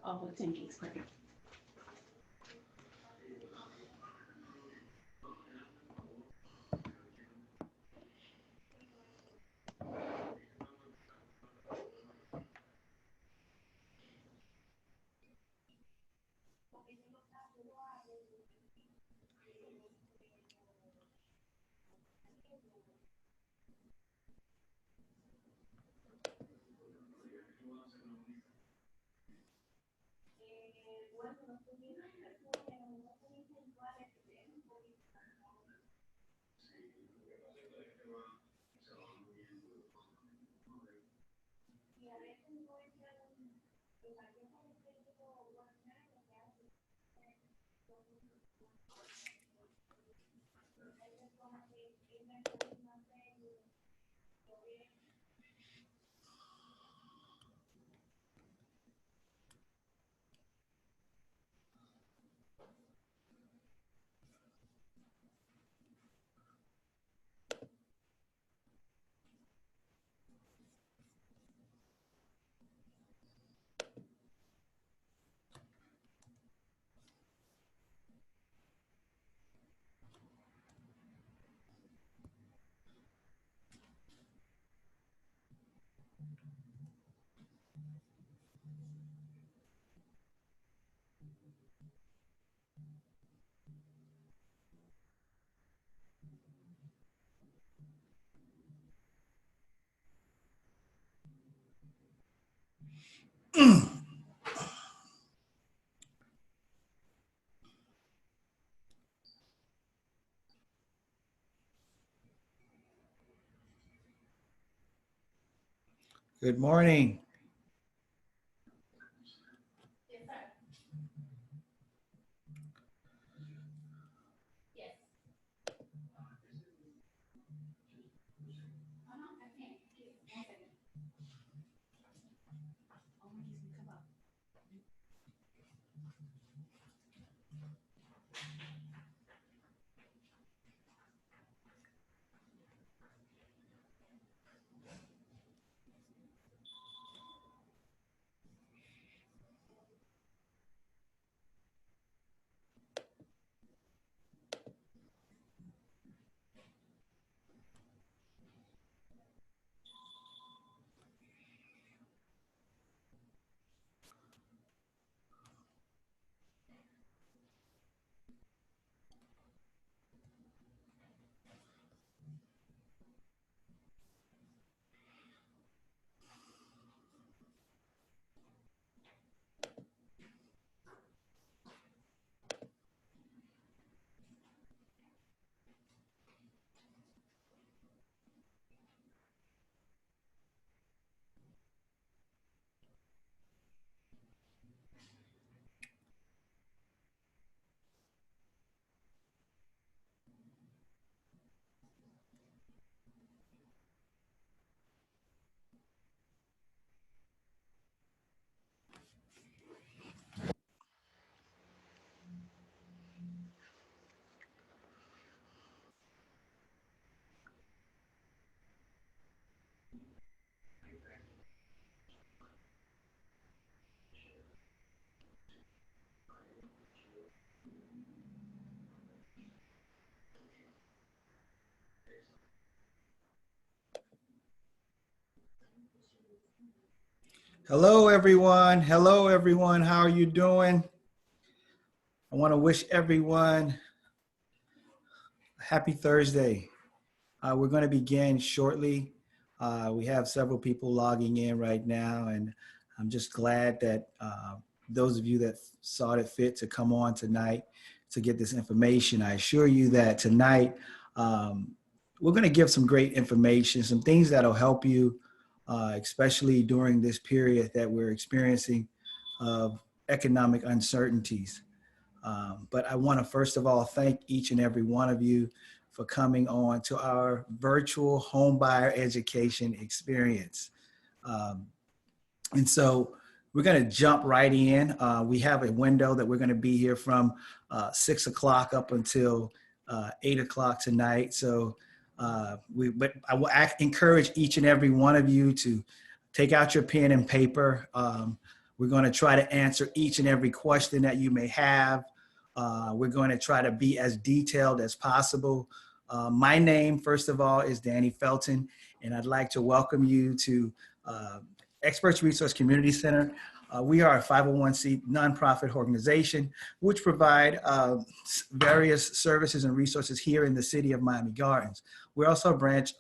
All attendees present. Good morning. Hello, everyone. Hello, everyone. How are you doing? I want to wish everyone a happy Thursday. We're going to begin shortly. We have several people logging in right now, and I'm just glad that those of you that saw it fit to come on tonight to get this information. I assure you that tonight we're going to give some great information, some things that'll help you, especially during this period that we're experiencing of economic uncertainties. But I want to first of all thank each and every one of you for coming on to our virtual homebuyer education experience. And so we're going to jump right in. We have a window that we're going to be here from 6 o'clock up until 8 o'clock tonight. So but I will encourage each and every one of you to take out your pen and paper. We're going to try to answer each and every question that you may have. We're going to try to be as detailed as possible. My name, first of all, is Danny Felton, and I'd like to welcome you to Experts Resource Community Center. We are a 501c nonprofit organization which provide various services and resources here in the city of Miami Gardens. We're also a branch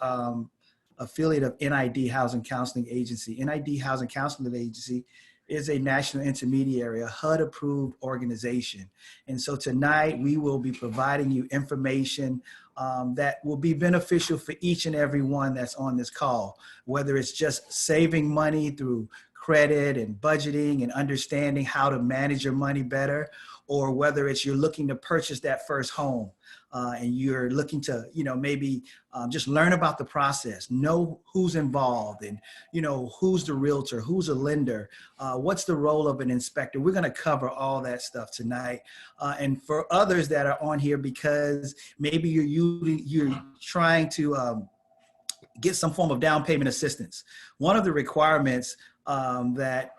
affiliate of NID Housing Counseling Agency. NID Housing Counseling Agency is a national intermediary, a HUD-approved organization. And so tonight we will be providing you information that will be beneficial for each and every one that's on this call, whether it's just saving money through credit and budgeting and understanding how to manage your money better, or whether it's you're looking to purchase that first home and you're looking to, maybe just learn about the process, know who's involved and, who's the realtor, who's a lender, what's the role of an inspector. We're going to cover all that stuff tonight. And for others that are on here because maybe you're trying to get some form of down payment assistance. One of the requirements that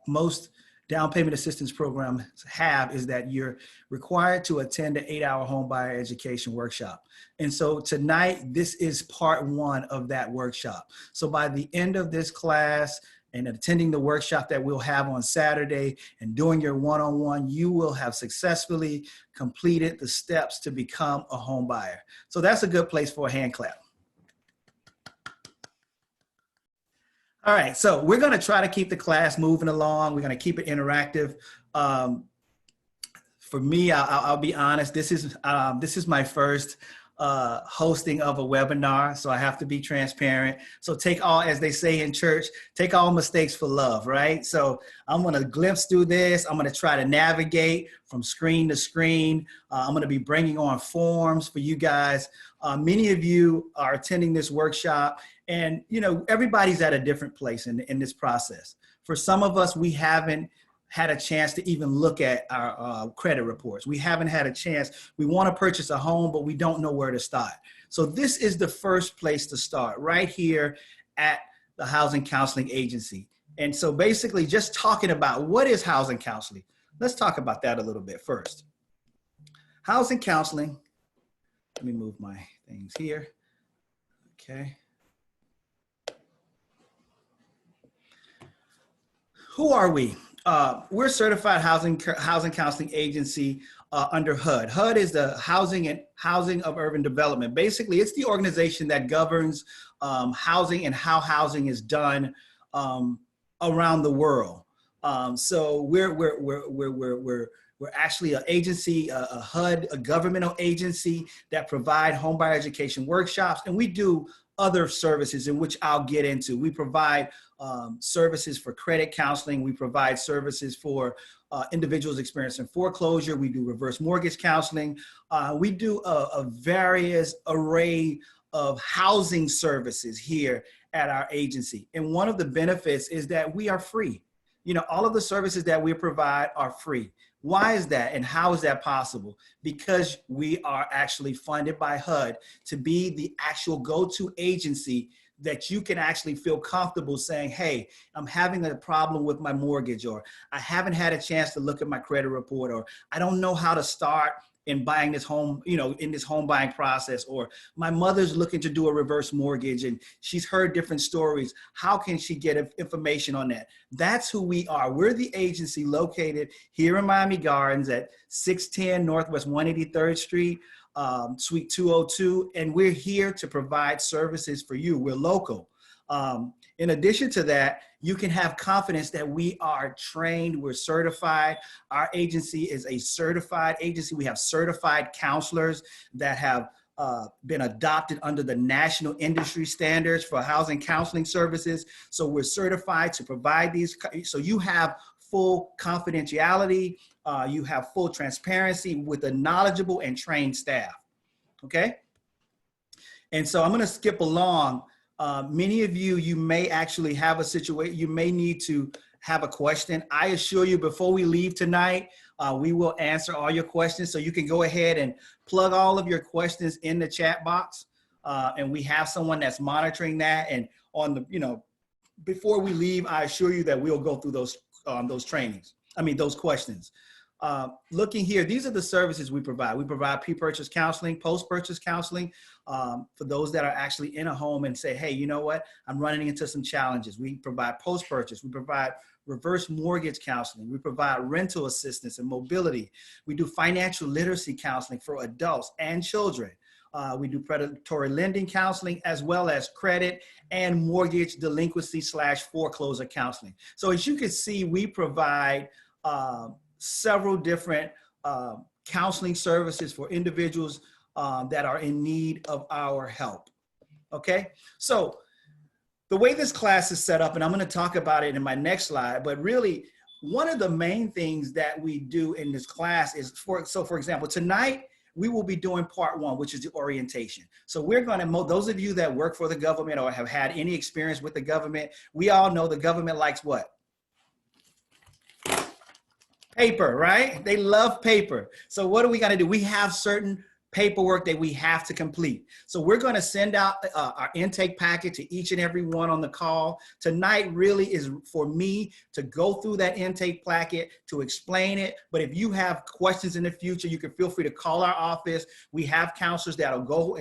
most down payment assistance programs have is that you're required to attend an 8-hour home buyer education workshop. And so tonight, this is part one of that workshop. So by the end of this class and attending the workshop that we'll have on Saturday and doing your one-on-one, you will have successfully completed the steps to become a home buyer. So that's a good place for a hand clap. All right, so we're going to try to keep the class moving along. We're going to keep it interactive. For me, I'll be honest. This is my first hosting of a webinar, so I have to be transparent. So take all, as they say in church, take all mistakes for love, right? So I'm going to glimpse through this. I'm going to try to navigate from screen to screen. I'm going to be bringing on forms for you guys. Many of you are attending this workshop. And, everybody's at a different place in this process. For some of us, we haven't had a chance to even look at our credit reports. We haven't had a chance. We want to purchase a home, but we don't know where to start. So this is the first place to start, right here at the Housing Counseling Agency. And so basically just talking about what is housing counseling. Let's talk about that a little bit first. Housing counseling, let me move my things here. Okay. Who are we? We're a certified housing counseling agency under HUD. HUD is the Housing of Urban Development. Basically, it's the organization that governs housing and how housing is done around the world. So we're actually an agency, a HUD, a governmental agency that provide homebuyer education workshops, and we do other services in which I'll get into. We provide services for credit counseling. We provide services for individuals experiencing foreclosure. We do reverse mortgage counseling. We do a various array of housing services here at our agency. And one of the benefits is that we are free. All of the services that we provide are free. Why is that and how is that possible? Because we are actually funded by HUD to be the actual go-to agency that you can actually feel comfortable saying, hey, I'm having a problem with my mortgage, or I haven't had a chance to look at my credit report, or I don't know how to start in buying this home, in this home buying process, or my mother's looking to do a reverse mortgage and she's heard different stories. How can she get information on that? That's who we are. We're the agency located here in Miami Gardens at 610 Northwest 183rd Street, Suite 202. And we're here to provide services for you. We're local. In addition to that, you can have confidence that we are trained, we're certified. Our agency is a certified agency. We have certified counselors that have been adopted under the national industry standards for housing counseling services. So we're certified to provide these. So you have full confidentiality, you have full transparency with a knowledgeable and trained staff, okay? And so I'm gonna skip along. Many of you may actually have a situation, you may need to have a question. I assure you before we leave tonight, we will answer all your questions. So you can go ahead and plug all of your questions in the chat box. And we have someone that's monitoring that and on the, before we leave, I assure you that we'll go through those trainings. I mean, those questions. Looking here, these are the services we provide. We provide pre-purchase counseling, post-purchase counseling for those that are actually in a home and say, hey, you know what? I'm running into some challenges. We provide post-purchase. We provide reverse mortgage counseling. We provide rental assistance and mobility. We do financial literacy counseling for adults and children. We do predatory lending counseling as well as credit and mortgage delinquency / foreclosure counseling. So as you can see, we provide several different counseling services for individuals that are in need of our help. Okay, so the way this class is set up, and I'm going to talk about it in my next slide, but really one of the main things that we do in this class is, for example, tonight we will be doing part 1, which is the orientation. So we're going to, those of you that work for the government or have had any experience with the government, we all know the government likes what? Paper, right? They love paper. So what are we going to do? We have certain paperwork that we have to complete. So we're going to send out our intake packet to each and every one on the call. Tonight really is for me to go through that intake packet, to explain it. But if you have questions in the future, you can feel free to call our office. We have counselors that'll go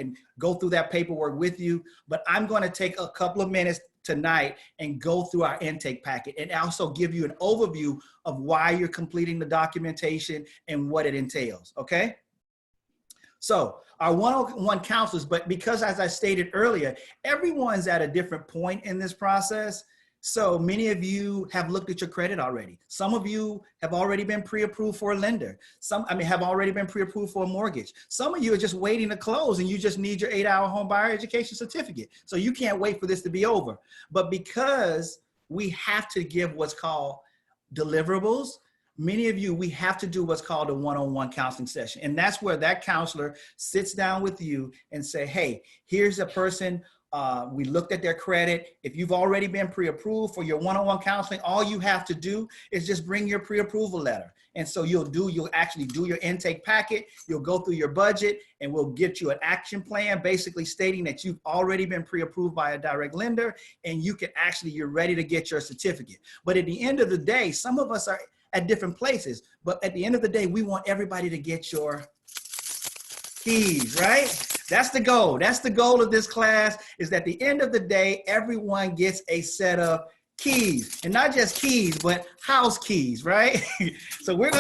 through that paperwork with you. But I'm going to take a couple of minutes tonight and go through our intake packet and also give you an overview of why you're completing the documentation and what it entails, okay? So our one-on-one counselors, but because as I stated earlier, everyone's at a different point in this process. So many of you have looked at your credit already. Some of you have already been pre-approved for a lender. Have already been pre-approved for a mortgage. Some of you are just waiting to close and you just need your 8-hour home buyer education certificate. So you can't wait for this to be over. But because we have to give what's called deliverables, many of you, we have to do what's called a one-on-one counseling session. And that's where that counselor sits down with you and say, hey, here's a person, we looked at their credit. If you've already been pre-approved for your one-on-one counseling, all you have to do is just bring your pre-approval letter. And so you'll actually do your intake packet, you'll go through your budget, and we'll get you an action plan basically stating that you've already been pre-approved by a direct lender, and you're ready to get your certificate. But at the end of the day, some of us are at different places, but at the end of the day, we want everybody to get your keys, right? That's the goal. That's the goal of this class, is that at the end of the day, everyone gets a set of keys, and not just keys, but house keys, right? So we're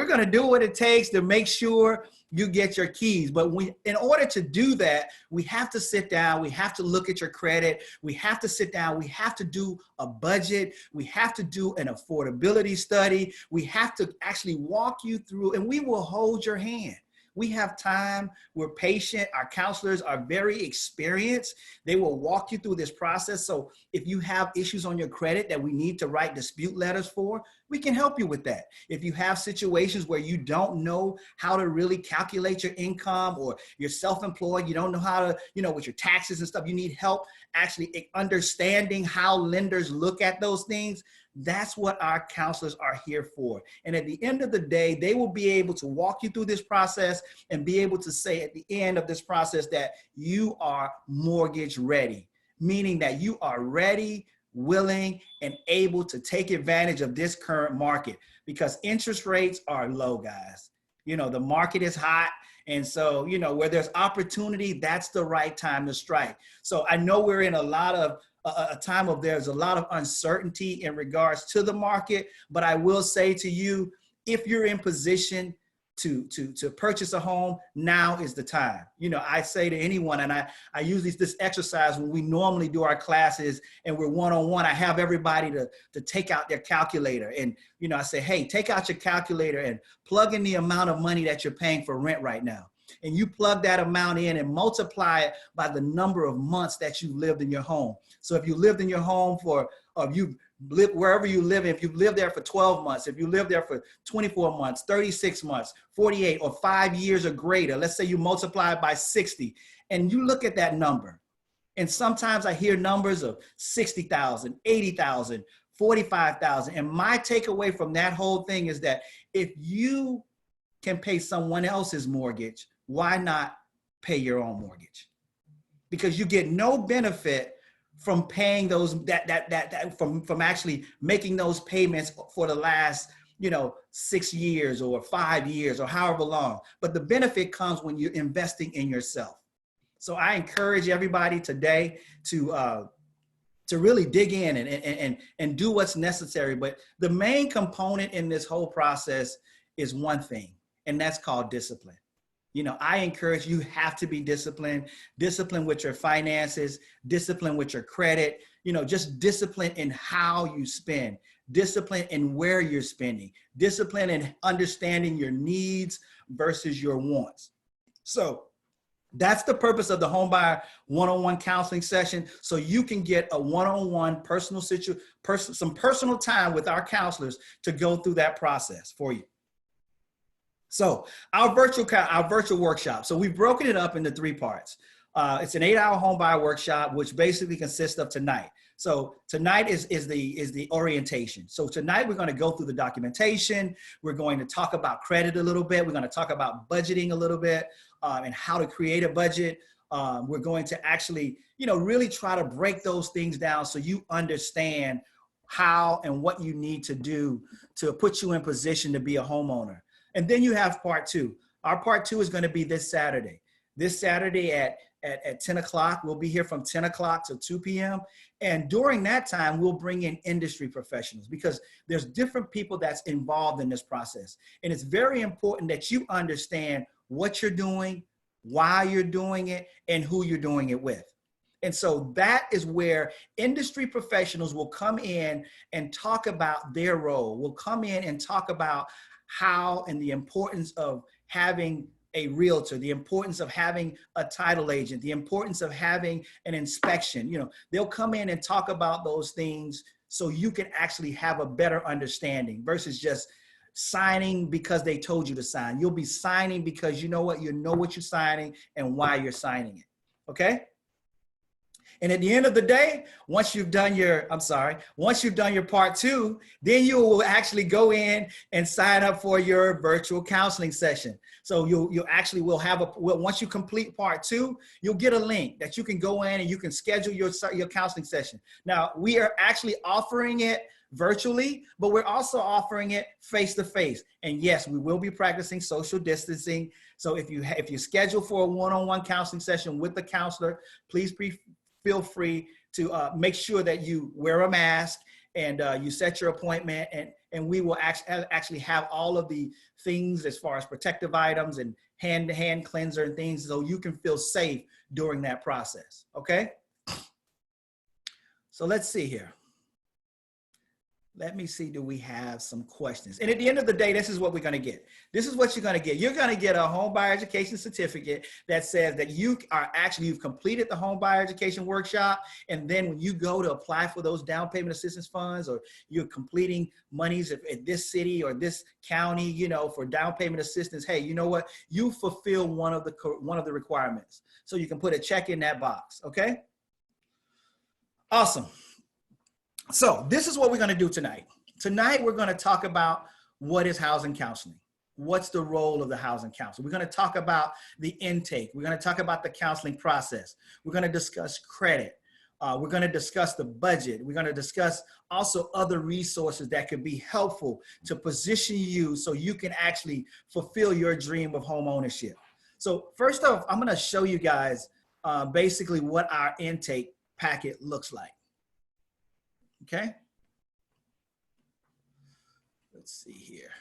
gonna do what it takes to make sure you get your keys. But in order to do that, we have to sit down, we have to look at your credit, we have to sit down, we have to do a budget, we have to do an affordability study, we have to actually walk you through, and we will hold your hand. We have time, we're patient, our counselors are very experienced. They will walk you through this process. So if you have issues on your credit that we need to write dispute letters for, we can help you with that. If you have situations where you don't know how to really calculate your income, or you're self-employed, you don't know how to, with your taxes and stuff, you need help actually understanding how lenders look at those things, that's what our counselors are here for. And at the end of the day, they will be able to walk you through this process and be able to say at the end of this process that you are mortgage ready, meaning that you are ready, willing, and able to take advantage of this current market, because interest rates are low, guys. The market is hot. And so, where there's opportunity, that's the right time to strike. So I know we're in a time of there's a lot of uncertainty in regards to the market, but I will say to you, if you're in position to purchase a home, now is the time. I say to anyone, and I use this exercise when we normally do our classes and we're one-on-one, I have everybody to take out their calculator. And, I say, hey, take out your calculator and plug in the amount of money that you're paying for rent right now. And you plug that amount in and multiply it by the number of months that you've lived in your home. So if you lived in your home if you live wherever you live, if you've lived there for 12 months, if you live there for 24 months, 36 months, 48 or 5 years or greater, let's say you multiply it by 60 and you look at that number. And sometimes I hear numbers of 60,000, 80,000, 45,000. And my takeaway from that whole thing is that if you can pay someone else's mortgage, why not pay your own mortgage? Because you get no benefit from paying those from actually making those payments for the last 6 years or 5 years or however long. But the benefit comes when you're investing in yourself. So I encourage everybody today to really dig in and do what's necessary. But the main component in this whole process is one thing, and that's called discipline. I encourage you have to be disciplined with your finances, discipline with your credit, just discipline in how you spend, discipline in where you're spending, discipline in understanding your needs versus your wants. So that's the purpose of the Homebuyer one-on-one counseling session. So you can get a one-on-one some personal time with our counselors to go through that process for you. So our virtual workshop. So we've broken it up into 3 parts. It's an 8-hour homebuyer workshop, which basically consists of tonight. So tonight is the orientation. So tonight we're going to go through the documentation. We're going to talk about credit a little bit. We're going to talk about budgeting a little bit and how to create a budget. We're going to actually, really try to break those things down so you understand how and what you need to do to put you in position to be a homeowner. And then you have part 2. Our part 2 is going to be this Saturday. This Saturday at 10 o'clock. We'll be here from 10 o'clock to 2 p.m. And during that time, we'll bring in industry professionals because there's different people that's involved in this process. And it's very important that you understand what you're doing, why you're doing it, and who you're doing it with. And so that is where industry professionals will come in and talk about their role, will come in and talk about how and the importance of having a realtor, the importance of having a title agent, the importance of having an inspection. They'll come in and talk about those things so you can actually have a better understanding versus just signing because they told you to sign. You'll be signing because you know what you're signing and why you're signing it. Okay? And at the end of the day, once you've done your part 2, then you will actually go in and sign up for your virtual counseling session. So you'll actually once you complete part 2, you'll get a link that you can go in and you can schedule your counseling session. Now, we are actually offering it virtually, but we're also offering it face-to-face. And yes, we will be practicing social distancing. So if you schedule for a one-on-one counseling session with the counselor, please feel free to make sure that you wear a mask and you set your appointment, and we will actually have all of the things as far as protective items and hand-to-hand cleanser and things so you can feel safe during that process, okay? So let's see here. Let me see, do we have some questions? And at the end of the day, this is what we're going to get. This is what you're going to get. You're going to get a home buyer education certificate that says that you've completed the home buyer education workshop. And then when you go to apply for those down payment assistance funds, or you're completing monies at this city or this county, for down payment assistance, hey, you know what? You fulfill one of the requirements. So you can put a check in that box. Okay. Awesome. So this is what we're going to do tonight. Tonight, we're going to talk about what is housing counseling. What's the role of the housing counselor? We're going to talk about the intake. We're going to talk about the counseling process. We're going to discuss credit. We're going to discuss the budget. We're going to discuss also other resources that could be helpful to position you so you can actually fulfill your dream of home ownership. So first off, I'm going to show you guys basically what our intake packet looks like. Okay, let's see here.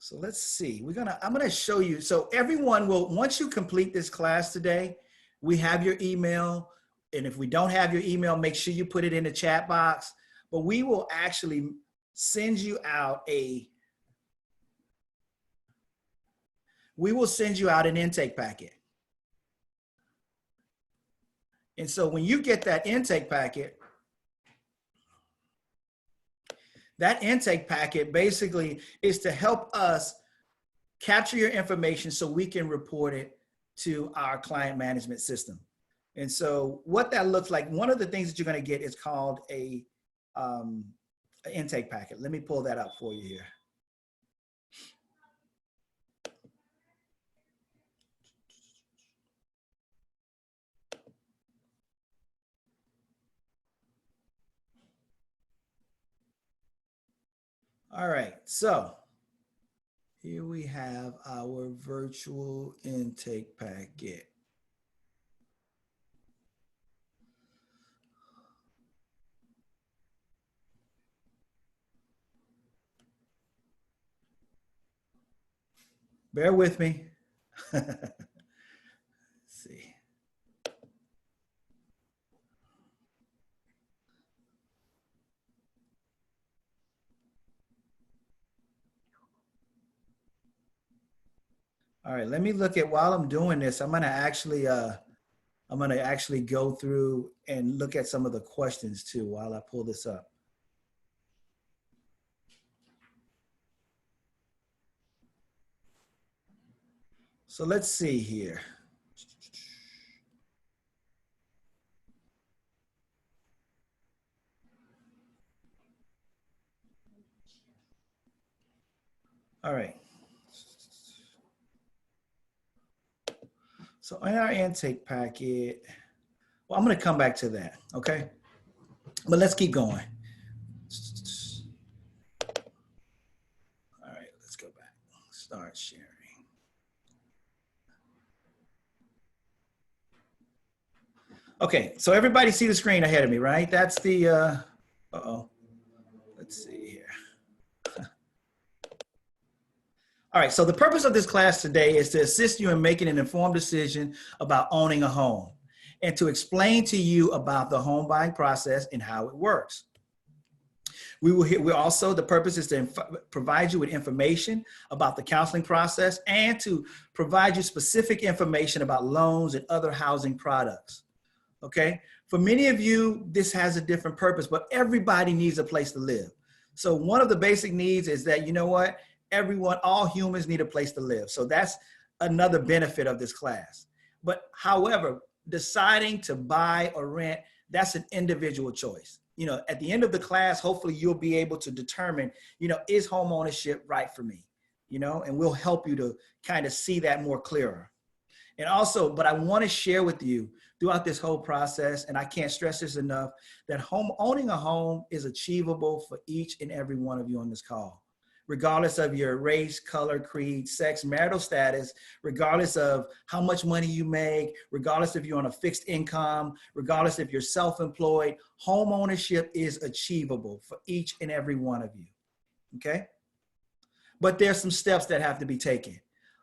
So let's see, I'm gonna show you. So everyone will, once you complete this class today, we have your email. And if we don't have your email, make sure you put it in the chat box. But we will actually send you out an intake packet. And so when you get that intake packet basically is to help us capture your information so we can report it to our client management system. And so what that looks like, one of the things that you're going to get is called an intake packet. Let me pull that up for you here. All right, so here we have our virtual intake packet. Bear with me. Let's see. All right, let me look at while I'm doing this. I'm gonna actually go through and look at some of the questions too while I pull this up. So let's see here. All right. So in our intake packet, well, I'm going to come back to that. Okay. But let's keep going. All right. Let's go back. Start sharing. Okay. So everybody see the screen ahead of me, right? That's the, uh-oh. Let's see here. All right, so the purpose of this class today is to assist you in making an informed decision about owning a home and to explain to you about the home buying process and how it works. The purpose is to provide you with information about the counseling process and to provide you specific information about loans and other housing products. Okay, for many of you, this has a different purpose, but everybody needs a place to live. So one of the basic needs is that, you know what? All humans need a place to live. So that's another benefit of this class. But however, deciding to buy or rent, that's an individual choice. You know, at the end of the class, hopefully you'll be able to determine, you know, is home ownership right for me? You know, and we'll help you to kind of see that more clearer. And also, but I want to share with you throughout this whole process, and I can't stress this enough, that owning a home is achievable for each and every one of you on this call, regardless of your race, color, creed, sex, marital status, regardless of how much money you make, regardless if you're on a fixed income, regardless if you're self-employed, home ownership is achievable for each and every one of you, okay? But there's some steps that have to be taken.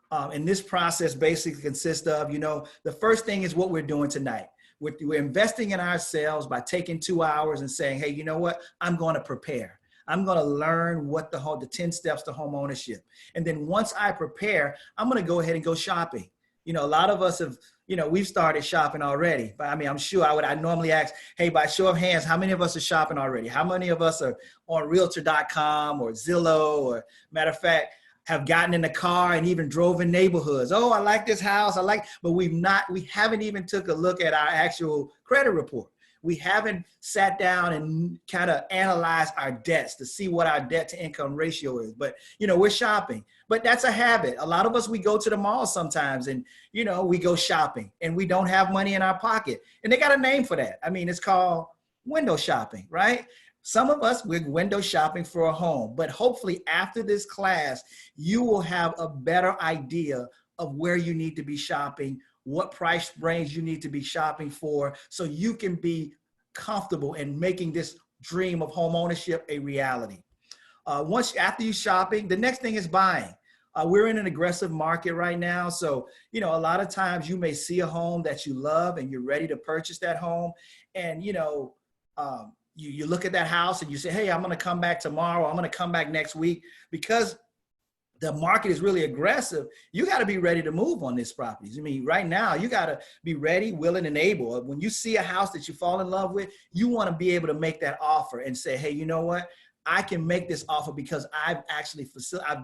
And this process basically consists of, you know, the first thing is what we're doing tonight. We're investing in ourselves by taking 2 hours and saying, hey, you know what? I'm going to prepare. I'm going to learn what the 10 steps to home ownership. And then once I prepare, I'm going to go ahead and go shopping. You know, a lot of us have, you know, we've started shopping already. But I mean, I'm sure I normally ask, hey, by show of hands, how many of us are shopping already? How many of us are on realtor.com or Zillow, or matter of fact, have gotten in the car and even drove in neighborhoods. Oh, I like this house. But we haven't even took a look at our actual credit report. We haven't sat down and kind of analyzed our debts to see what our debt to income ratio is. But, you know, we're shopping, but that's a habit. A lot of us, we go to the mall sometimes and, you know, we go shopping and we don't have money in our pocket. And they got a name for that. I mean, it's called window shopping, right? Some of us, we're window shopping for a home, but hopefully after this class, you will have a better idea of where you need to be shopping, what price range you need to be shopping for, so you can be comfortable in making this dream of home ownership a reality. After you shopping, the next thing is buying. We're in an aggressive market right now. So, you know, a lot of times you may see a home that you love and you're ready to purchase that home. And, you know, you look at that house and you say, hey, I'm going to come back tomorrow. I'm going to come back next week. Because the market is really aggressive, you got to be ready to move on these properties. I mean, right now, you got to be ready, willing, and able. When you see a house that you fall in love with, you want to be able to make that offer and say, hey, you know what? I can make this offer because I've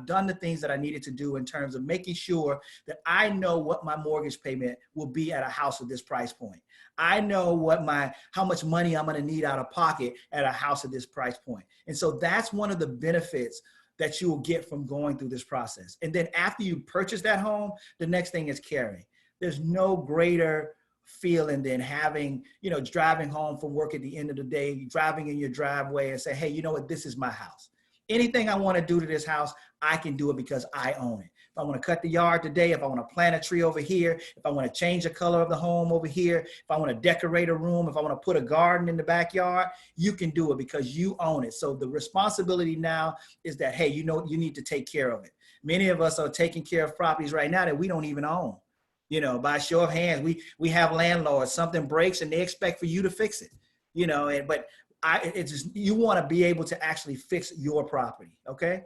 done the things that I needed to do in terms of making sure that I know what my mortgage payment will be at a house at this price point. I know how much money I'm going to need out of pocket at a house at this price point. And so that's one of the benefits that you will get from going through this process. And then after you purchase that home, the next thing is carrying. There's no greater feeling than having, you know, driving home from work at the end of the day, driving in your driveway and say, hey, you know what, this is my house. Anything I want to do to this house, I can do it because I own it. If I want to cut the yard today, if I want to plant a tree over here, if I want to change the color of the home over here, if I want to decorate a room, if I want to put a garden in the backyard, you can do it because you own it. So the responsibility now is that, hey, you know, you need to take care of it. Many of us are taking care of properties right now that we don't even own. You know, by show of hands, we have landlords, something breaks and they expect for you to fix it, you know, but it's just, you want to be able to actually fix your property. Okay.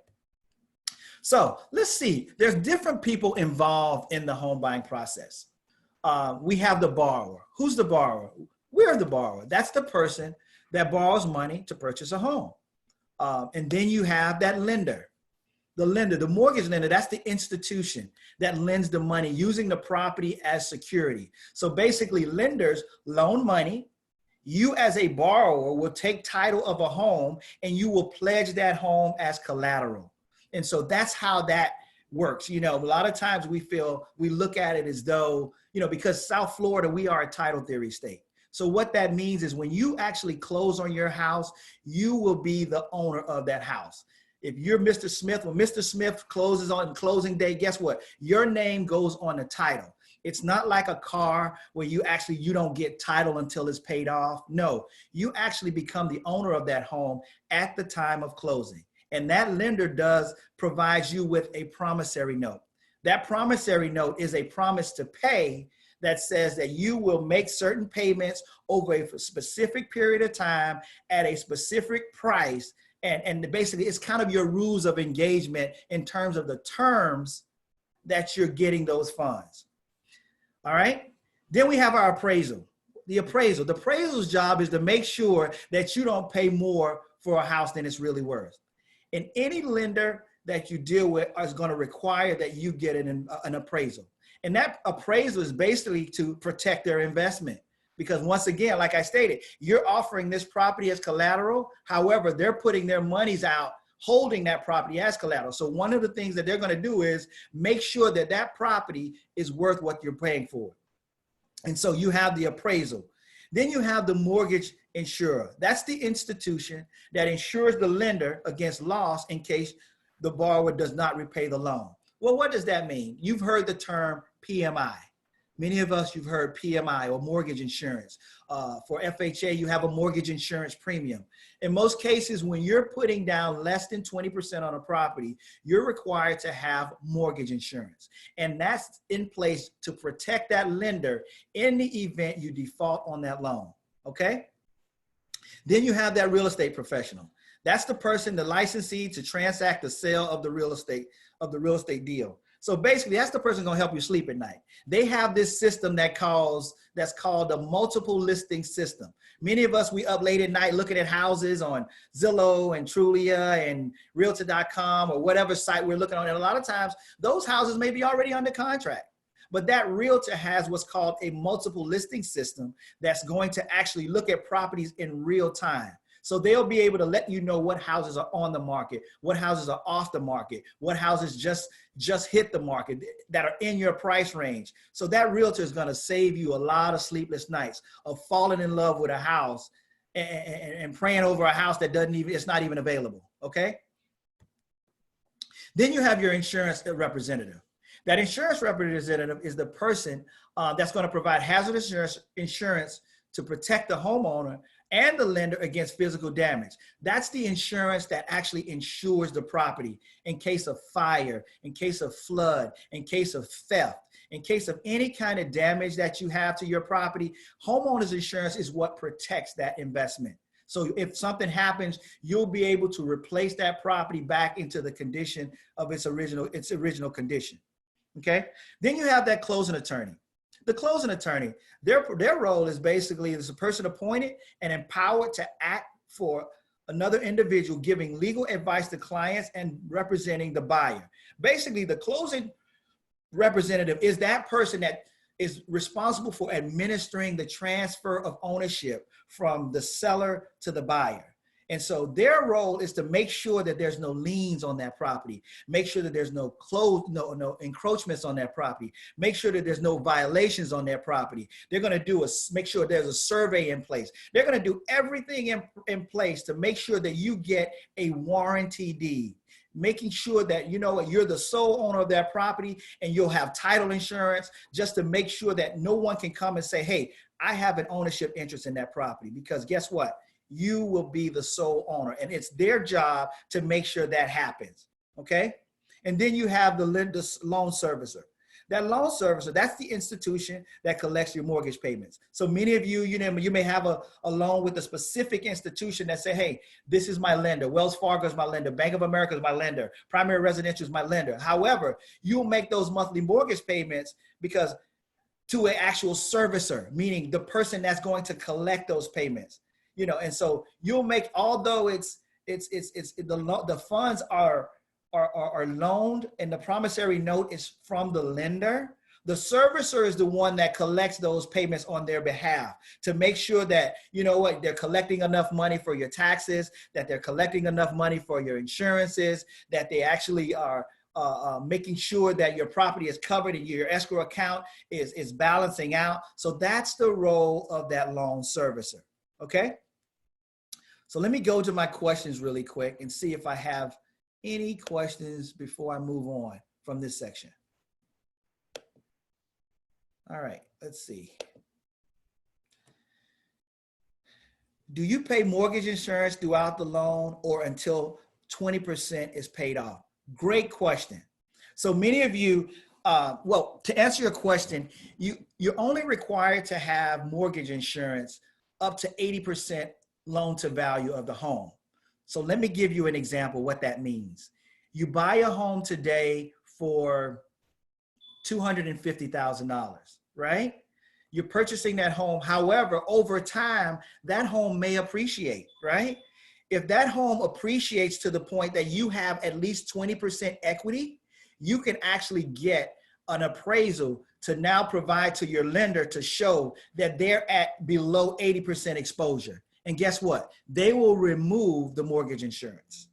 So let's see, there's different people involved in the home buying process. We have the borrower. Who's the borrower? We're the borrower. That's the person that borrows money to purchase a home. And then you have that lender. The lender, the mortgage lender, that's the institution that lends the money using the property as security. So basically lenders loan money. You as a borrower will take title of a home and you will pledge that home as collateral. And so that's how that works. You know, a lot of times we look at it as though, you know, because South Florida, we are a title theory state. So what that means is when you actually close on your house, you will be the owner of that house. If you're Mr. Smith, when Mr. Smith closes on closing day, guess what? Your name goes on the title. It's not like a car where you don't get title until it's paid off. No, you actually become the owner of that home at the time of closing. And that lender provides you with a promissory note. That promissory note is a promise to pay that says that you will make certain payments over a specific period of time at a specific price. And basically it's kind of your rules of engagement in terms of the terms that you're getting those funds. All right. Then we have our appraisal. The appraisal's job is to make sure that you don't pay more for a house than it's really worth. And any lender that you deal with is going to require that you get an appraisal. And that appraisal is basically to protect their investment. Because once again, like I stated, you're offering this property as collateral. However, they're putting their monies out, holding that property as collateral. So one of the things that they're going to do is make sure that that property is worth what you're paying for. And so you have the appraisal. Then you have the mortgage insurer. That's the institution that insures the lender against loss in case the borrower does not repay the loan. Well, what does that mean? You've heard the term PMI. Many of us, you've heard PMI or mortgage insurance. For FHA, you have a mortgage insurance premium. In most cases, when you're putting down less than 20% on a property, you're required to have mortgage insurance. And that's in place to protect that lender in the event you default on that loan, okay? Then you have that real estate professional. That's the person, the licensee to transact the sale of the real estate deal. So basically, that's the person gonna help you sleep at night. They have this system that's called the multiple listing system. Many of us, we up late at night looking at houses on Zillow and Trulia and Realtor.com or whatever site we're looking on. And a lot of times, those houses may be already under contract. But that realtor has what's called a multiple listing system that's going to actually look at properties in real time. So they'll be able to let you know what houses are on the market, what houses are off the market, what houses just hit the market that are in your price range. So that realtor is going to save you a lot of sleepless nights of falling in love with a house and praying over a house that it's not even available. Okay. Then you have your insurance representative. That insurance representative is the person that's going to provide hazardous insurance to protect the homeowner and the lender against physical damage. That's the insurance that actually insures the property in case of fire, in case of flood, in case of theft, in case of any kind of damage that you have to your property. Homeowners insurance is what protects that investment. So if something happens, you'll be able to replace that property back into the condition of its original condition. Okay. Then you have that closing attorney. The closing attorney, their role is basically as a person appointed and empowered to act for another individual, giving legal advice to clients and representing the buyer. Basically, the closing representative is that person that is responsible for administering the transfer of ownership from the seller to the buyer. And so their role is to make sure that there's no liens on that property, make sure that there's no encroachments on that property, make sure that there's no violations on their property. They're going to make sure there's a survey in place. They're going to do everything in place to make sure that you get a warranty deed, making sure that, you know what, you're the sole owner of that property, and you'll have title insurance just to make sure that no one can come and say, hey, I have an ownership interest in that property, because guess what? You will be the sole owner, and it's their job to make sure that happens, okay? And then you have the loan servicer. That loan servicer, that's the institution that collects your mortgage payments. So many of you, you may have a loan with a specific institution that say, hey, this is my lender. Wells Fargo is my lender. Bank of America is my lender. Primary Residential is my lender. However, you'll make those monthly mortgage payments because to an actual servicer, meaning the person that's going to collect those payments. And so you'll make, although the funds are loaned and the promissory note is from the lender, the servicer is the one that collects those payments on their behalf to make sure that, they're collecting enough money for your taxes, that they're collecting enough money for your insurances, that they actually are making sure that your property is covered and your escrow account is balancing out. So that's the role of that loan servicer, okay? So let me go to my questions really quick and see if I have any questions before I move on from this section. All right, let's see. Do you pay mortgage insurance throughout the loan or until 20% is paid off? Great question. So many of you, well, to answer your question, you're only required to have mortgage insurance up to 80% loan to value of the home. So let me give you an example what that means. You buy a home today for $250,000, right? You're purchasing that home. However, over time, that home may appreciate, right? If that home appreciates to the point that you have at least 20% equity, you can actually get an appraisal to now provide to your lender to show that they're at below 80% exposure. And guess what? They will remove the mortgage insurance,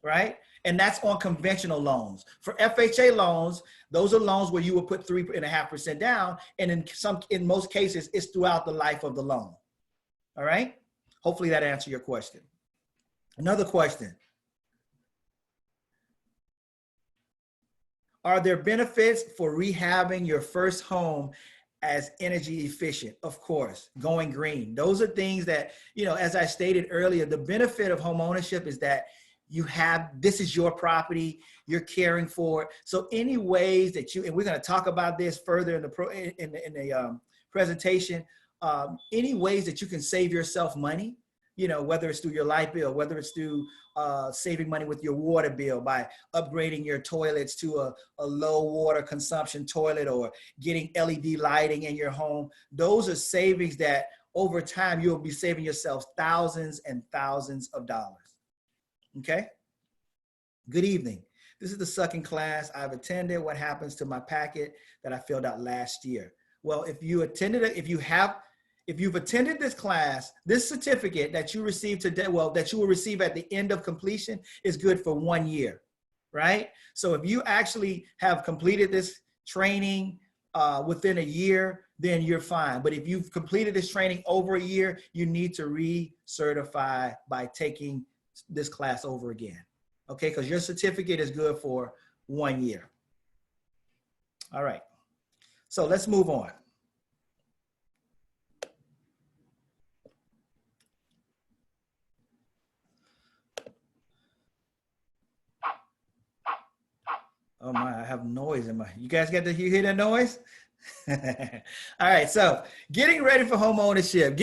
right? And that's on conventional loans. For FHA loans, those are loans where you will put 3.5% down. And in most cases, it's throughout the life of the loan. All right? Hopefully that answered your question. Another question. Are there benefits for rehabbing your first home as energy efficient? Of course, going green. Those are things that, as I stated earlier, the benefit of home ownership is that this is your property, you're caring for it. So any ways that and we're going to talk about this further in the presentation, any ways that you can save yourself money, whether it's through your light bill, whether it's through saving money with your water bill by upgrading your toilets to a low water consumption toilet or getting LED lighting in your home. Those are savings that over time you'll be saving yourself thousands and thousands of dollars. Okay. Good evening. This is the second class I've attended. What happens to my packet that I filled out last year? Well, if you've attended this class, this certificate that you received today, that you will receive at the end of completion is good for 1 year, right? So if you actually have completed this training within a year, then you're fine. But if you've completed this training over a year, you need to recertify by taking this class over again, okay? Because your certificate is good for 1 year. All right, so let's move on. Oh my, I have noise in you guys you hear that noise? All right, so getting ready for home ownership,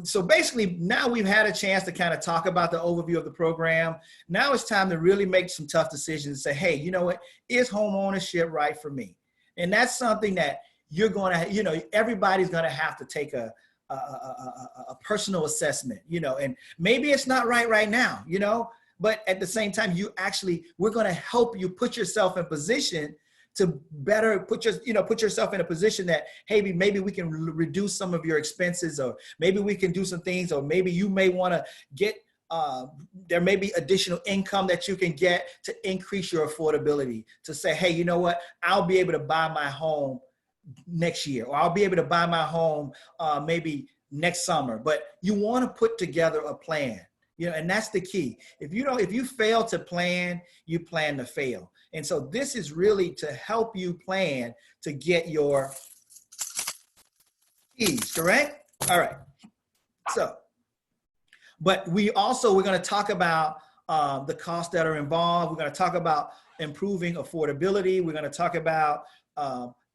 so basically now we've had a chance to kind of talk about the overview of the program. Now it's time to really make some tough decisions and say, hey, you know what, is home ownership right for me? And that's something that you're going to, everybody's going to have to take a personal assessment, and maybe it's not right now, but at the same time, we're going to help you put yourself in position to better put yourself in a position that, hey, maybe we can reduce some of your expenses, or maybe we can do some things, or maybe you may want to get, there may be additional income that you can get to increase your affordability, to say, hey, you know what, I'll be able to buy my home next year, or I'll be able to buy my home maybe next summer. But you want to put together a plan, and that's the key. If you fail to plan, you plan to fail. And so this is really to help you plan to get your keys, correct? All right. So, but we're going to talk about the costs that are involved. We're going to talk about improving affordability. We're going to talk about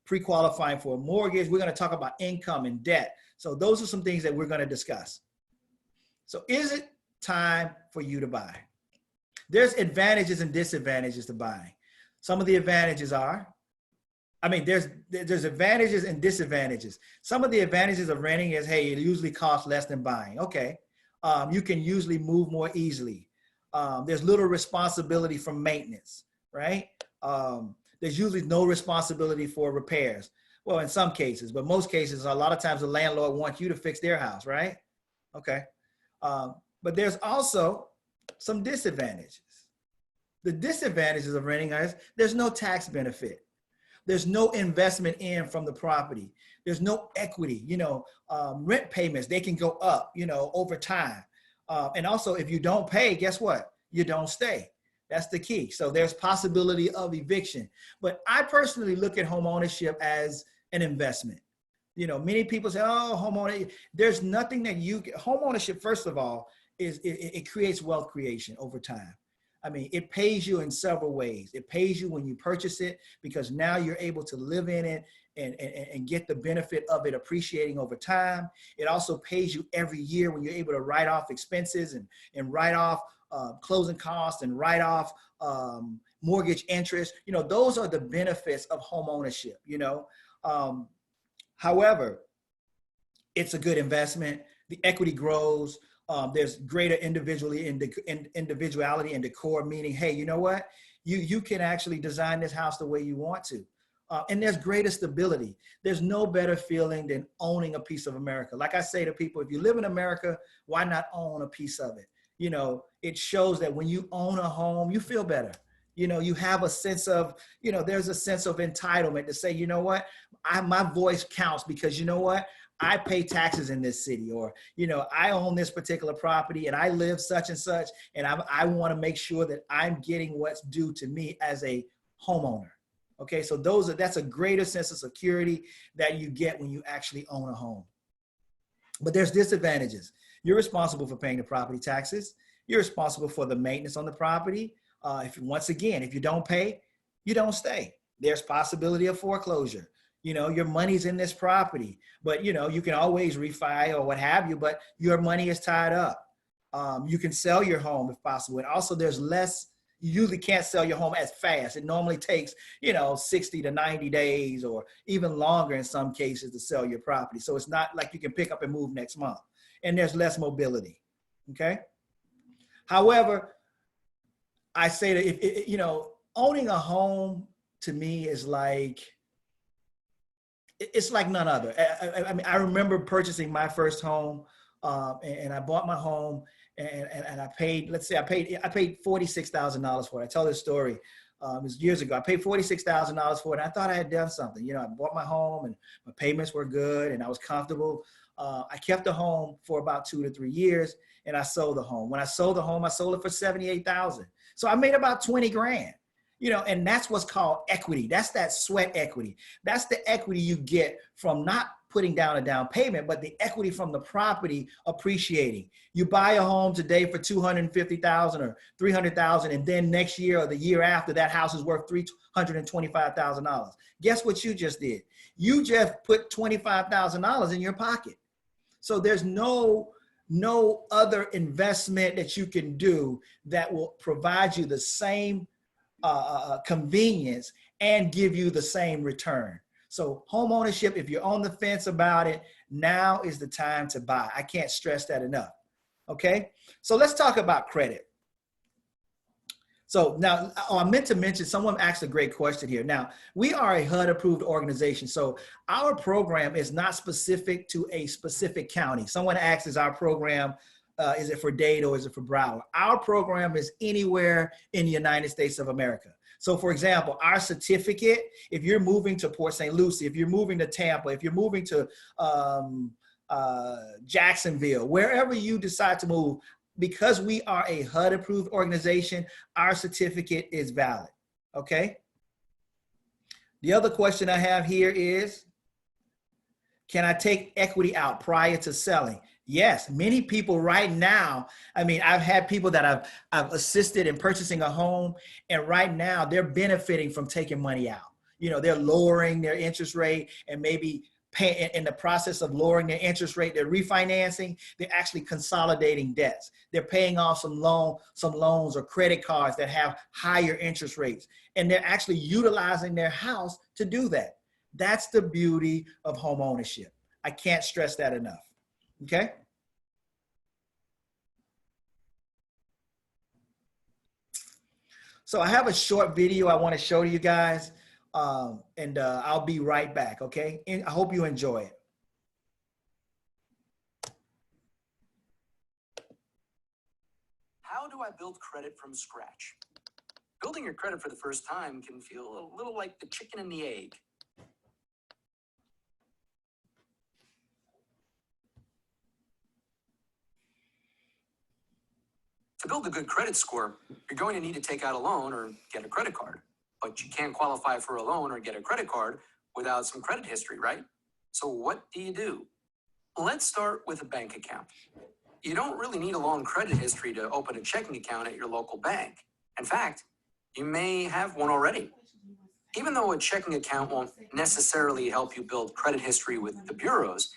pre-qualifying for a mortgage. We're going to talk about income and debt. So those are some things that we're going to discuss. So is it time for you to buy? There's advantages and disadvantages to buying. Some of the advantages are, there's advantages and disadvantages. Some of the advantages of renting is, hey, it usually costs less than buying. Okay. You can usually move more easily. There's little responsibility from maintenance, right? There's usually no responsibility for repairs. Well, in some cases, but most cases, a lot of times the landlord wants you to fix their house, right? Okay. But there's also some disadvantages. The disadvantages of renting is there's no tax benefit. There's no investment in from the property. There's no equity, rent payments, they can go up, over time. And also if you don't pay, guess what? You don't stay. That's the key. So there's possibility of eviction. But I personally look at home ownership as an investment. Many people say, oh, home ownership. There's nothing that home ownership, first of all, it creates wealth creation over time. It pays you in several ways. It pays you when you purchase it, because now you're able to live in it and get the benefit of it appreciating over time. It also pays you every year when you're able to write off expenses and write off closing costs and write off mortgage interest. Those are the benefits of home ownership, However, it's a good investment. The equity grows. There's greater individuality and decor, meaning, hey, you know what? You can actually design this house the way you want to. And there's greater stability. There's no better feeling than owning a piece of America. Like I say to people, if you live in America, why not own a piece of it? It shows that when you own a home, you feel better. You have a sense of, there's a sense of entitlement to say, you know what, my voice counts because you know what, I pay taxes in this city, or, I own this particular property and I live such and such, and I want to make sure that I'm getting what's due to me as a homeowner. Okay. So that's a greater sense of security that you get when you actually own a home. But there's disadvantages. You're responsible for paying the property taxes. You're responsible for the maintenance on the property. If you don't pay, you don't stay. There's possibility of foreclosure. Your money's in this property, but you can always refi or what have you, but your money is tied up. You can sell your home if possible. And also there's less, you usually can't sell your home as fast. It normally takes, 60 to 90 days or even longer in some cases to sell your property. So it's not like you can pick up and move next month, and there's less mobility. Okay. However, I say that if owning a home to me is like, it's like none other. I remember purchasing my first home, and I bought my home, and I paid, let's say I paid $46,000 for it. I tell this story. It was years ago. I paid $46,000 for it. And I thought I had done something. I bought my home and my payments were good and I was comfortable. I kept the home for about 2 to 3 years, and I sold the home. When I sold the home, I sold it for $78,000. So I made about 20 grand. And that's what's called equity. That's that sweat equity. That's the equity you get from not putting down a down payment, but the equity from the property appreciating. You buy a home today for $250,000 or $300,000, and then next year or the year after, that house is worth $325,000. Guess what you just did? You just put $25,000 in your pocket. So there's no other investment that you can do that will provide you the same convenience and give you the same return. So home ownership, if you're on the fence about it, now is the time to buy. I can't stress that enough. Okay. So let's talk about credit. So now, oh, I meant to mention, someone asked a great question here. Now, we are a HUD approved organization. So our program is not specific to a specific county. Someone asked, is our program, is it for Dade or is it for Broward? Our program is anywhere in the United States of America. So for example, our certificate, if you're moving to Port St. Lucie, if you're moving to Tampa, if you're moving to Jacksonville, wherever you decide to move, because we are a HUD approved organization, our certificate is valid, okay? The other question I have here is, can I take equity out prior to selling? Yes, many people right now, I mean, I've had people that I've assisted in purchasing a home, and right now they're benefiting from taking money out. You know, they're lowering their interest rate, and maybe pay, in the process of lowering their interest rate, they're refinancing, they're actually consolidating debts. They're paying off some loans or credit cards that have higher interest rates, and they're actually utilizing their house to do that. That's the beauty of home ownership. I can't stress that enough. Okay. So I have a short video I want to show to you guys, and I'll be right back. Okay. And I hope you enjoy it. How do I build credit from scratch? Building your credit for the first time can feel a little like the chicken and the egg. To build a good credit score, you're going to need to take out a loan or get a credit card. But you can't qualify for a loan or get a credit card without some credit history, right? So what do? Let's start with a bank account. You don't really need a long credit history to open a checking account at your local bank. In fact, you may have one already. Even though a checking account won't necessarily help you build credit history with the bureaus,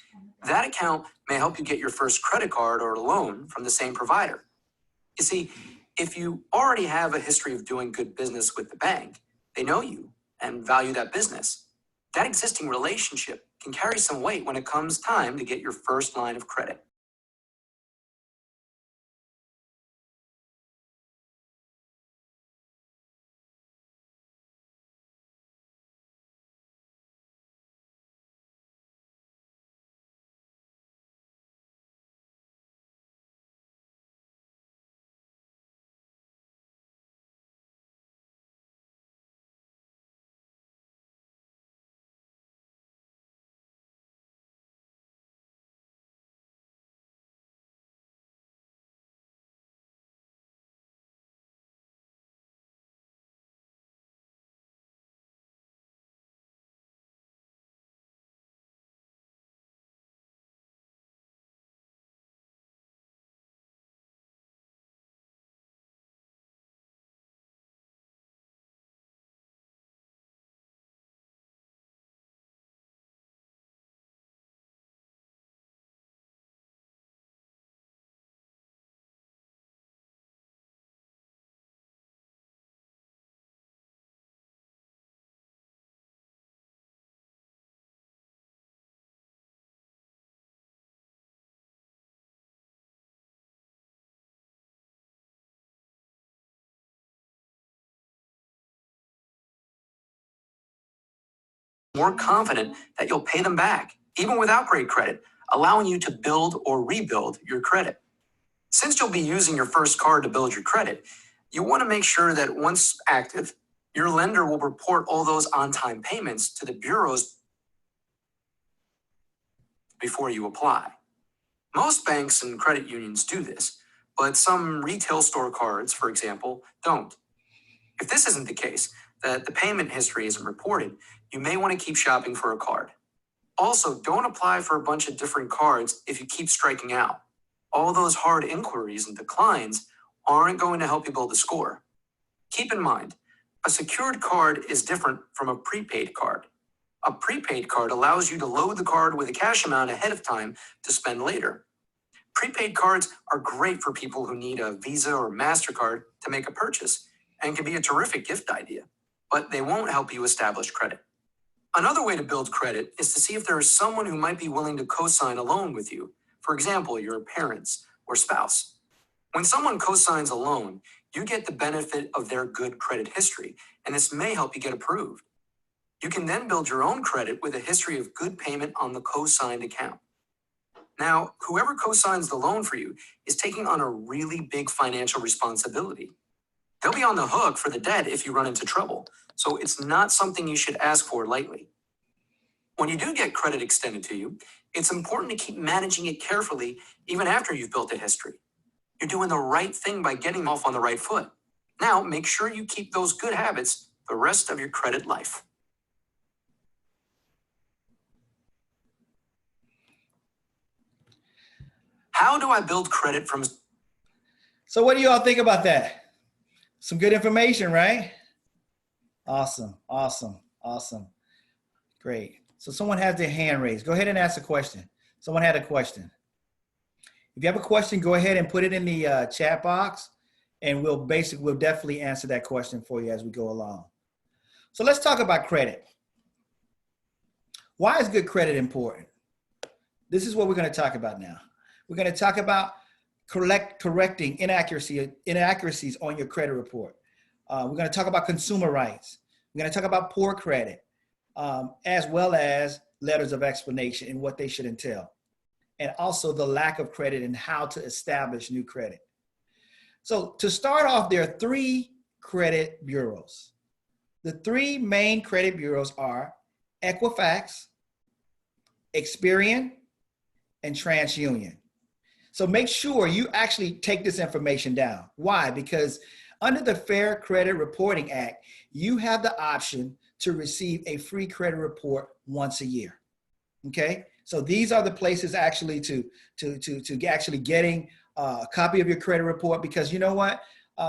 that account may help you get your first credit card or loan from the same provider. You see, if you already have a history of doing good business with the bank, they know you and value that business. That existing relationship can carry some weight when it comes time to get your first line of credit. More confident that you'll pay them back, even without great credit, allowing you to build or rebuild your credit. Since you'll be using your first card to build your credit, you want to make sure that once active, your lender will report all those on-time payments to the bureaus before you apply. Most banks and credit unions do this, but some retail store cards, for example, don't. If this isn't the case, that the payment history isn't reported, you may want to keep shopping for a card. Also, don't apply for a bunch of different cards if you keep striking out. All those hard inquiries and declines aren't going to help you build a score. Keep in mind, a secured card is different from a prepaid card. A prepaid card allows you to load the card with a cash amount ahead of time to spend later. Prepaid cards are great for people who need a Visa or MasterCard to make a purchase and can be a terrific gift idea, but they won't help you establish credit. Another way to build credit is to see if there is someone who might be willing to co-sign a loan with you. For example, your parents or spouse. When someone co-signs a loan, you get the benefit of their good credit history, and this may help you get approved. You can then build your own credit with a history of good payment on the co-signed account. Now, whoever co-signs the loan for you is taking on a really big financial responsibility. They'll be on the hook for the debt if you run into trouble, so it's not something you should ask for lightly. When you do get credit extended to you, it's important to keep managing it carefully even after you've built a history. You're doing the right thing by getting off on the right foot. Now, make sure you keep those good habits the rest of your credit life. How do I build credit from... So what do you all think about that? Some good information, right? Awesome, awesome, awesome. Great. So someone has their hand raised. Go ahead and ask a question. Someone had a question. If you have a question, go ahead and put it in the chat box, and we'll definitely answer that question for you as we go along. So let's talk about credit. Why is good credit important? This is what we're going to talk about now. We're going to talk about correcting inaccuracies on your credit report. We're going to talk about consumer rights. We're going to talk about poor credit, as well as letters of explanation and what they should entail, and also the lack of credit and how to establish new credit. So to start off, there are 3 credit bureaus. The 3 main credit bureaus are Equifax, Experian, and TransUnion. So make sure you actually take this information down. Why? Because under the Fair Credit Reporting Act, you have the option to receive a free credit report once a year. Okay? So these are the places actually to actually getting a copy of your credit report, because you know what?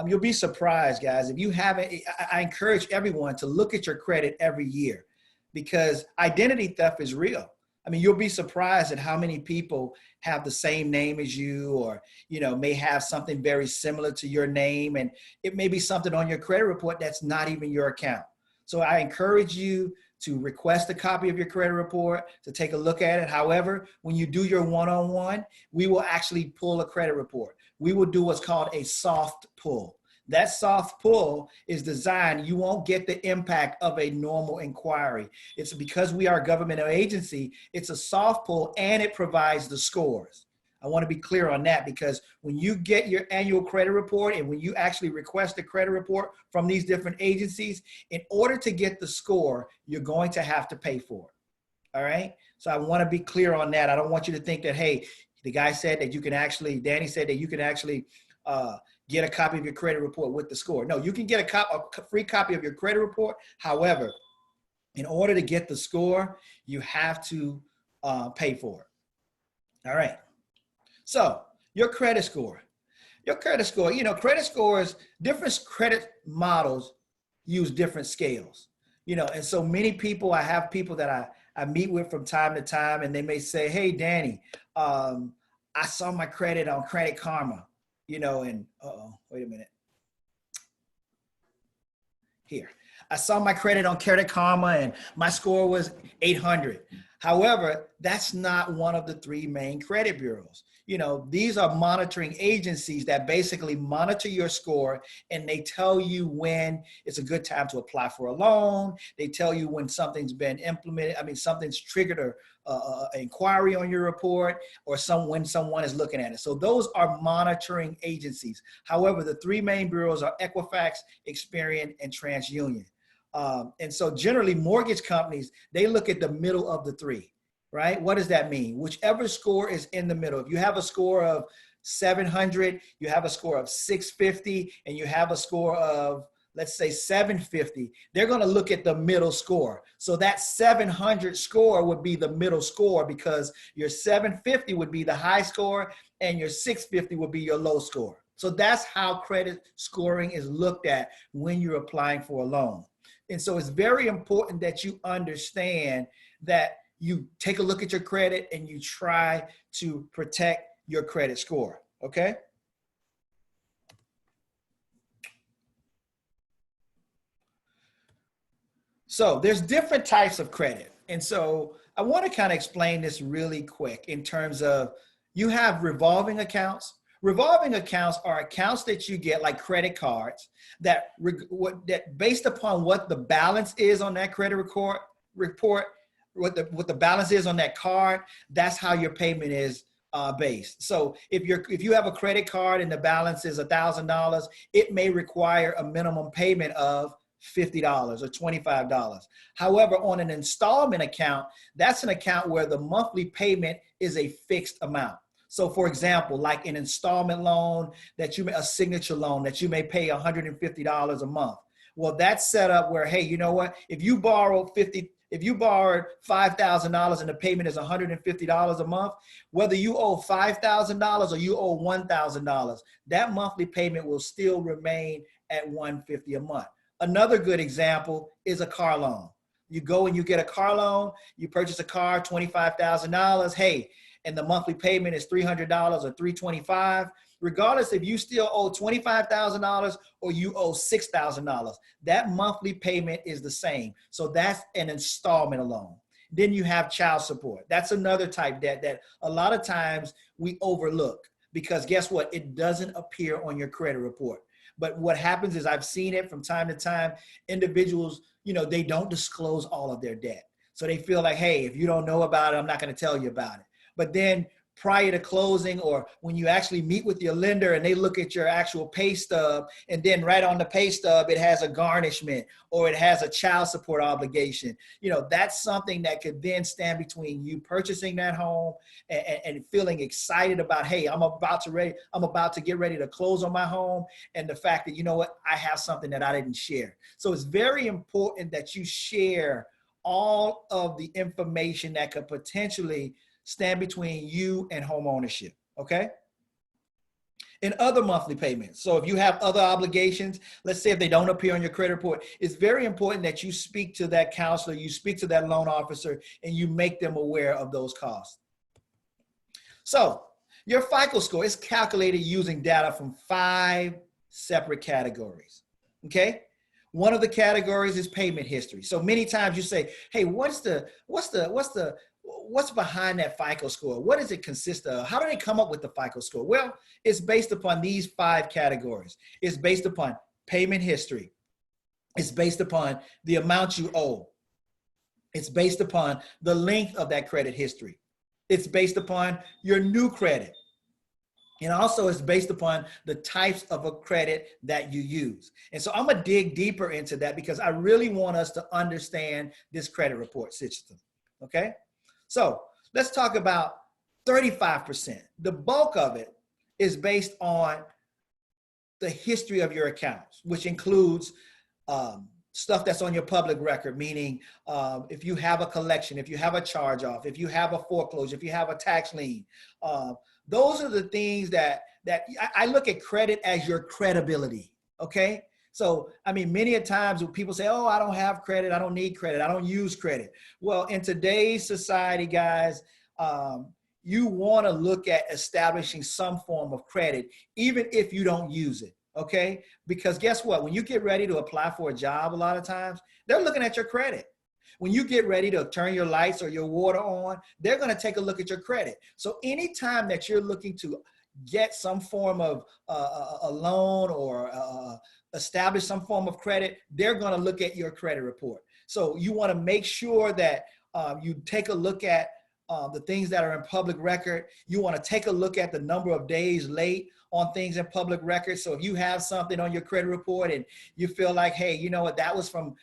You'll be surprised, guys. If you haven't, I encourage everyone to look at your credit every year, because identity theft is real. I mean, you'll be surprised at how many people have the same name as you, or, you know, may have something very similar to your name, and it may be something on your credit report that's not even your account. So I encourage you to request a copy of your credit report, to take a look at it. However, when you do your one-on-one, we will actually pull a credit report. We will do what's called a soft pull. That soft pull is designed, you won't get the impact of a normal inquiry. It's because we are a government agency, it's a soft pull, and it provides the scores. I want to be clear on that, because when you get your annual credit report and when you actually request a credit report from these different agencies, in order to get the score, you're going to have to pay for it. All right? So I want to be clear on that. I don't want you to think that, hey, the guy said that you can actually, Danny said that you can actually get a copy of your credit report with the score. No, you can get a free copy of your credit report. However, in order to get the score, you have to pay for it. All right. So your credit score. Your credit score, you know, credit scores, different credit models use different scales. You know, and so many people, I have people that I meet with from time to time, and they may say, hey, Danny, I saw my credit on Credit Karma. You know, and wait a minute. Here, I saw my credit on Credit Karma and my score was 800. However, that's not one of the 3 main credit bureaus. You know, these are monitoring agencies that basically monitor your score, and they tell you when it's a good time to apply for a loan. They tell you when something's been implemented. I mean, something's triggered an inquiry on your report, or when someone is looking at it. So those are monitoring agencies. However, the 3 main bureaus are Equifax, Experian, and TransUnion. And so generally mortgage companies, they look at the middle of the 3, right? What does that mean? Whichever score is in the middle. If you have a score of 700, you have a score of 650, and you have a score of, let's say, 750, they're going to look at the middle score. So that 700 score would be the middle score, because your 750 would be the high score and your 650 would be your low score. So that's how credit scoring is looked at when you're applying for a loan. And so it's very important that you understand that you take a look at your credit and you try to protect your credit score, okay? So there's different types of credit. And so I want to kind of explain this really quick in terms of, you have revolving accounts. Revolving accounts are accounts that you get, like credit cards, that based upon what the balance is on that credit report, what the balance is on that card, that's how your payment is based. So if you have a credit card and the balance is $1,000, it may require a minimum payment of $50 or $25. However, on an installment account, that's an account where the monthly payment is a fixed amount. So for example, like an installment loan a signature loan that you may pay $150 a month. Well, that's set up where, hey, you know what? If you borrowed $5,000 and the payment is $150 a month, whether you owe $5,000 or you owe $1,000, that monthly payment will still remain at $150 a month. Another good example is a car loan. You go and you get a car loan, you purchase a car, $25,000, hey, and the monthly payment is $300 or $325, regardless if you still owe $25,000 or you owe $6,000, that monthly payment is the same. So that's an installment loan. Then you have child support. That's another type debt that a lot of times we overlook because guess what? It doesn't appear on your credit report. But what happens is I've seen it from time to time, individuals, they don't disclose all of their debt. So they feel like, hey, if you don't know about it, I'm not going to tell you about it. But then prior to closing or when you actually meet with your lender and they look at your actual pay stub and then right on the pay stub, it has a garnishment or it has a child support obligation. That's something that could then stand between you purchasing that home and feeling excited about, hey, I'm about to get ready to close on my home. And the fact that, you know what, I have something that I didn't share. So it's very important that you share all of the information that could potentially stand between you and home ownership, okay? And other monthly payments. So if you have other obligations, let's say if they don't appear on your credit report, it's very important that you speak to that counselor, you speak to that loan officer, and you make them aware of those costs. So your FICO score is calculated using data from 5 separate categories, okay? One of the categories is payment history. So many times you say, hey, what's behind that FICO score? What does it consist of? How do they come up with the FICO score? Well, it's based upon these 5 categories. It's based upon payment history. It's based upon the amount you owe. It's based upon the length of that credit history. It's based upon your new credit. And also it's based upon the types of a credit that you use. And so I'm gonna dig deeper into that because I really want us to understand this credit report system, okay? So let's talk about 35%. The bulk of it is based on the history of your accounts, which includes stuff that's on your public record, meaning if you have a collection, if you have a charge off, if you have a foreclosure, if you have a tax lien, those are the things that I look at credit as your credibility, okay? So, I mean, many a times when people say, oh, I don't have credit, I don't need credit, I don't use credit. Well, in today's society, guys, you want to look at establishing some form of credit, even if you don't use it, okay? Because guess what? When you get ready to apply for a job, a lot of times, they're looking at your credit. When you get ready to turn your lights or your water on, they're going to take a look at your credit. So anytime that you're looking to get some form of a loan or establish some form of credit, they're going to look at your credit report. So you want to make sure that you take a look at the things that are in public record. You want to take a look at the number of days late on things in public record. So if you have something on your credit report and you feel like, hey, you know what, that was from,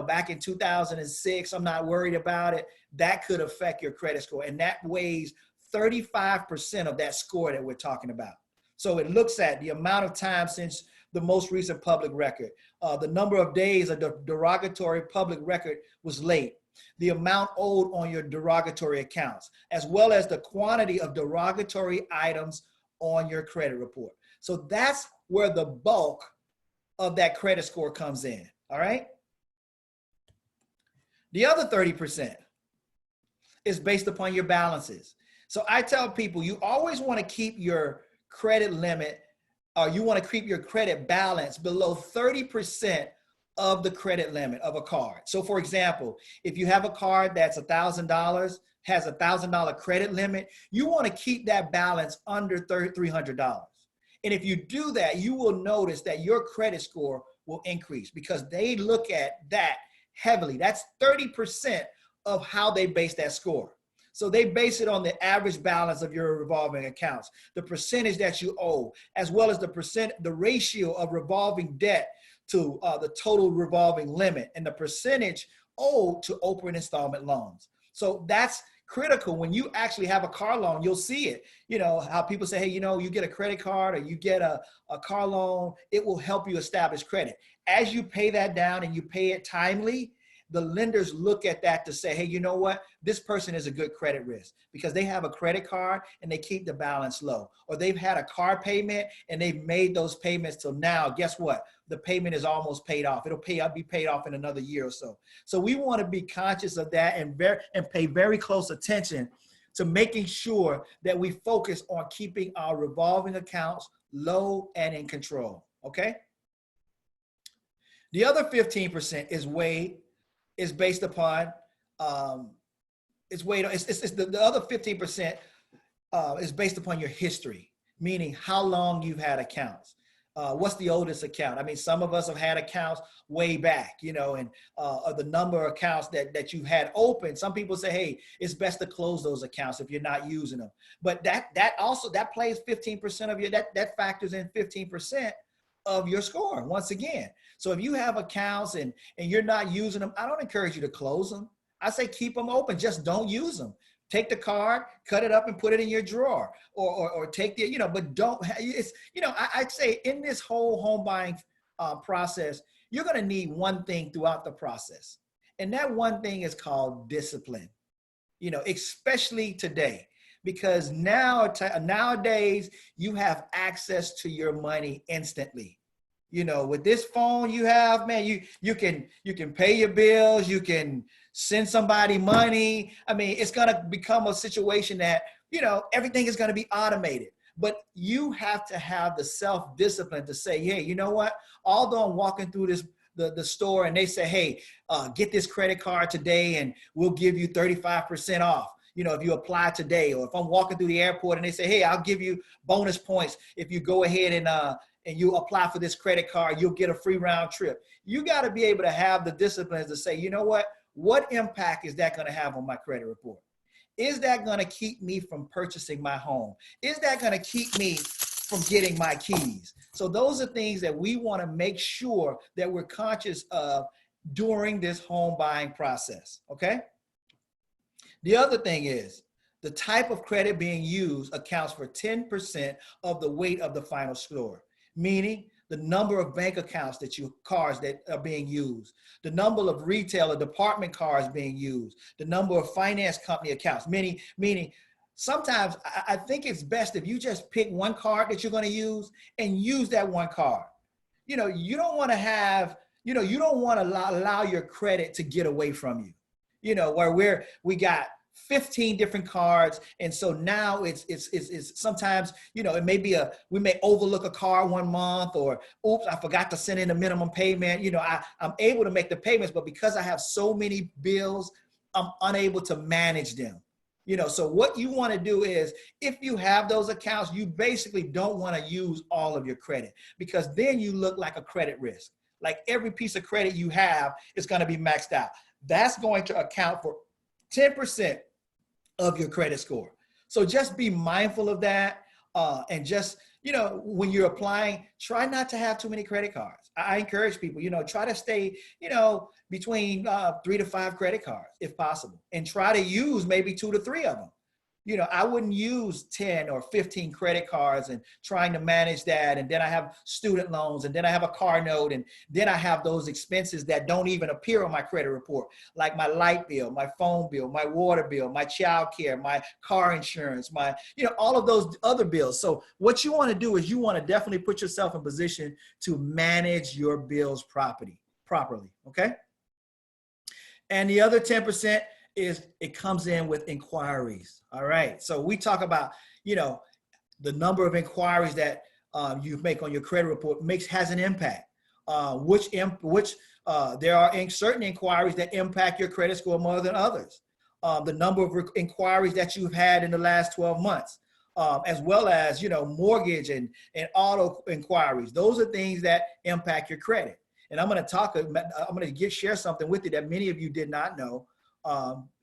back in 2006, I'm not worried about it, that could affect your credit score. And that weighs 35% of that score that we're talking about. So it looks at the amount of time since the most recent public record, the number of days a derogatory public record was late, the amount owed on your derogatory accounts, as well as the quantity of derogatory items on your credit report. So that's where the bulk of that credit score comes in, all right? The other 30% is based upon your balances. So I tell people, you always want to keep your credit limit, or you want to keep your credit balance below 30% of the credit limit of a card. So for example, if you have a card that's $1,000, has $1,000 credit limit, you want to keep that balance under $300. And if you do that, you will notice that your credit score will increase because they look at that heavily. That's 30% of how they base that score. So they base it on the average balance of your revolving accounts, the percentage that you owe, as well as the ratio of revolving debt to the total revolving limit and the percentage owed to open installment loans. So that's critical. When you actually have a car loan, you'll see it. You know, how people say, hey, you know, you get a credit card or you get a car loan, it will help you establish credit. As you pay that down and you pay it timely, the lenders look at that to say, hey, you know what? This person is a good credit risk because they have a credit card and they keep the balance low. Or they've had a car payment and they've made those payments till now. Guess what? The payment is almost paid off. It'll be paid off in another year or so. So we want to be conscious of that and pay very close attention to making sure that we focus on keeping our revolving accounts low and in control. Okay? The other 15% is based upon, the other 15% is based upon your history, meaning how long you've had accounts. What's the oldest account? I mean, some of us have had accounts way back, you know, and the number of accounts that you had open. Some people say, hey, it's best to close those accounts if you're not using them. But that plays 15% of that factors in 15% of your score once again. So if you have accounts and you're not using them, I don't encourage you to close them. I say keep them open, just don't use them. Take the card, cut it up and put it in your drawer or take the, you know, but don't, it's, you know, I'd say in this whole home buying process, you're going to need one thing throughout the process. And that one thing is called discipline, you know, especially today. Because nowadays you have access to your money instantly. You know, with this phone you have, man, you can pay your bills, you can send somebody money. I mean, it's gonna become a situation that, you know, everything is gonna be automated. But you have to have the self-discipline to say, hey, you know what? Although I'm walking through the store and they say, hey, get this credit card today and we'll give you 35% off. You know, if you apply today, or if I'm walking through the airport and they say, hey, I'll give you bonus points if you go ahead and you apply for this credit card, you'll get a free round trip. You got to be able to have the disciplines to say, you know what impact is that going to have on my credit report? Is that going to keep me from purchasing my home? Is that going to keep me from getting my keys? So those are things that we want to make sure that we're conscious of during this home buying process, okay? The other thing is the type of credit being used accounts for 10% of the weight of the final score, meaning the number of bank accounts cards that are being used, the number of retail or department cards being used, the number of finance company accounts, meaning sometimes I think it's best if you just pick one card that you're going to use and use that one card. You know, you don't want to have, you know, you don't want to allow your credit to get away from you. You know, where we got 15 different cards. And so now it's sometimes, you know, it may be we may overlook a card one month or, oops, I forgot to send in a minimum payment. You know, I'm able to make the payments, but because I have so many bills, I'm unable to manage them. You know, so what you want to do is if you have those accounts, you basically don't want to use all of your credit because then you look like a credit risk. Like every piece of credit you have is going to be maxed out. That's going to account for 10% of your credit score. So just be mindful of that. And just, you know, when you're applying, try not to have too many credit cards. I encourage people, you know, try to stay, you know, between 3 to 5 credit cards if possible, and try to use maybe 2 to 3 of them. You know, I wouldn't use 10 or 15 credit cards and trying to manage that. And then I have student loans, and then I have a car note, and then I have those expenses that don't even appear on my credit report, like my light bill, my phone bill, my water bill, my child care, my car insurance, all of those other bills. So what you want to do is you want to definitely put yourself in position to manage your bills properly, okay? And the other 10% is it comes in with inquiries. All right. So we talk about, you know, the number of inquiries that you make on your credit report has an impact. There are certain inquiries that impact your credit score more than others. The number of inquiries that you've had in the last 12 months. as well as, mortgage and auto inquiries. Those are things that impact your credit. And I'm going to share something with you that many of you did not know.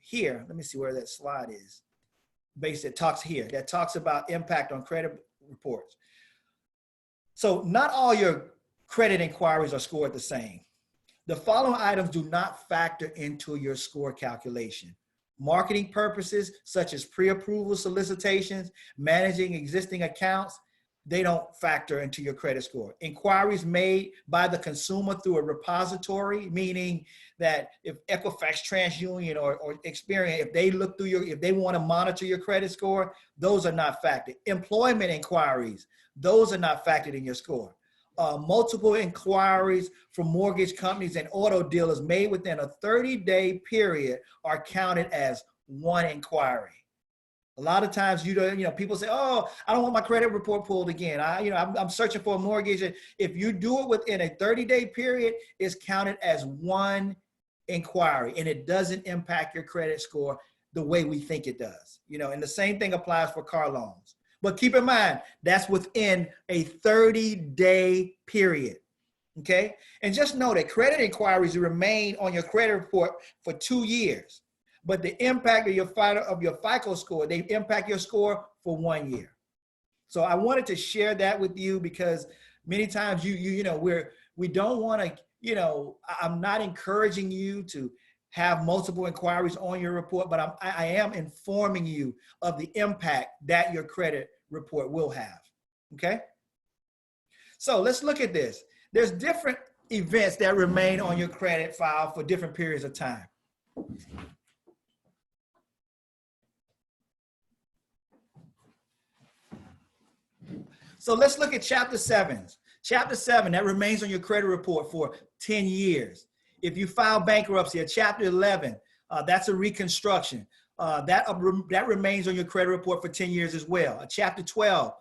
Here, let me see where that slide is. That talks about impact on credit reports. So not all your credit inquiries are scored the same. The following items do not factor into your score calculation. Marketing purposes, such as pre-approval solicitations, managing existing accounts, they don't factor into your credit score. Inquiries made by the consumer through a repository, meaning that if Equifax, TransUnion, or Experian, if they look through if they want to monitor your credit score, those are not factored. Employment inquiries, those are not factored in your score. Multiple inquiries from mortgage companies and auto dealers made within a 30-day period are counted as one inquiry. A lot of times, people say, "Oh, I don't want my credit report pulled again. I'm searching for a mortgage." If you do it within a 30-day period, it's counted as one inquiry, and it doesn't impact your credit score the way we think it does. And the same thing applies for car loans. But keep in mind, that's within a 30-day period. Okay, and just know that credit inquiries remain on your credit report for 2 years. But the impact of your FICO score, they impact your score for 1 year. So I wanted to share that with you because many times we don't want to, I'm not encouraging you to have multiple inquiries on your report, but I am informing you of the impact that your credit report will have. Okay. So let's look at this. There's different events that remain on your credit file for different periods of time. So let's look at chapter 7. Chapter 7, that remains on your credit report for 10 years. If you file bankruptcy, at chapter 11, that's a reconstruction. That remains on your credit report for 10 years as well. Chapter 12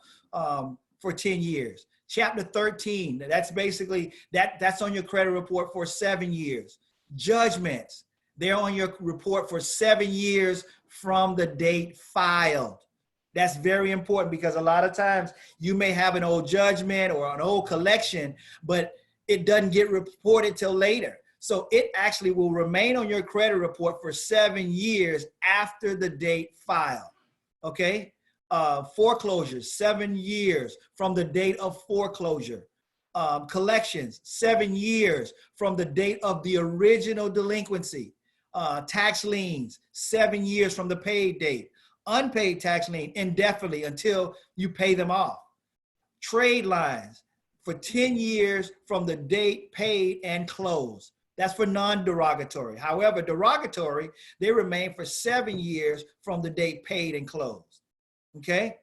for 10 years. Chapter 13, that's basically, that's on your credit report for 7 years. Judgments, they're on your report for 7 years from the date filed. That's very important because a lot of times you may have an old judgment or an old collection, but it doesn't get reported till later. So it actually will remain on your credit report for 7 years after the date filed. Okay. Foreclosures, 7 years from the date of foreclosure. Collections, 7 years from the date of the original delinquency. Tax liens, 7 years from the paid date. Unpaid tax lien indefinitely until you pay them off. Trade lines for 10 years from the date paid and closed. That's for non-derogatory. However, derogatory, they remain for 7 years from the date paid and closed. Okay?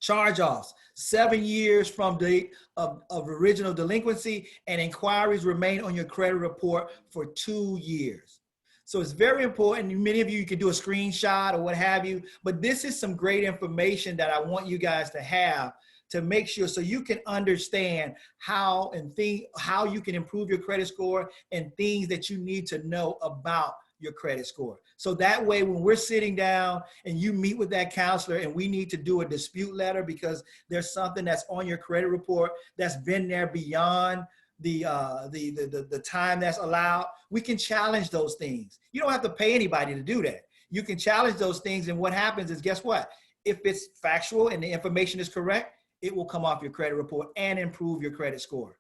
Charge-offs, 7 years from the date of original delinquency, and inquiries remain on your credit report for 2 years. So it's very important. Many of you can do a screenshot or what have you, but this is some great information that I want you guys to have to make sure so you can understand how you can improve your credit score and things that you need to know about your credit score. So that way, when we're sitting down and you meet with that counselor and we need to do a dispute letter because there's something that's on your credit report that's been there beyond the time that's allowed, we can challenge those things. You don't have to pay anybody to do that. You can challenge those things, and what happens is, guess what? If it's factual and the information is correct, it will come off your credit report and improve your credit score.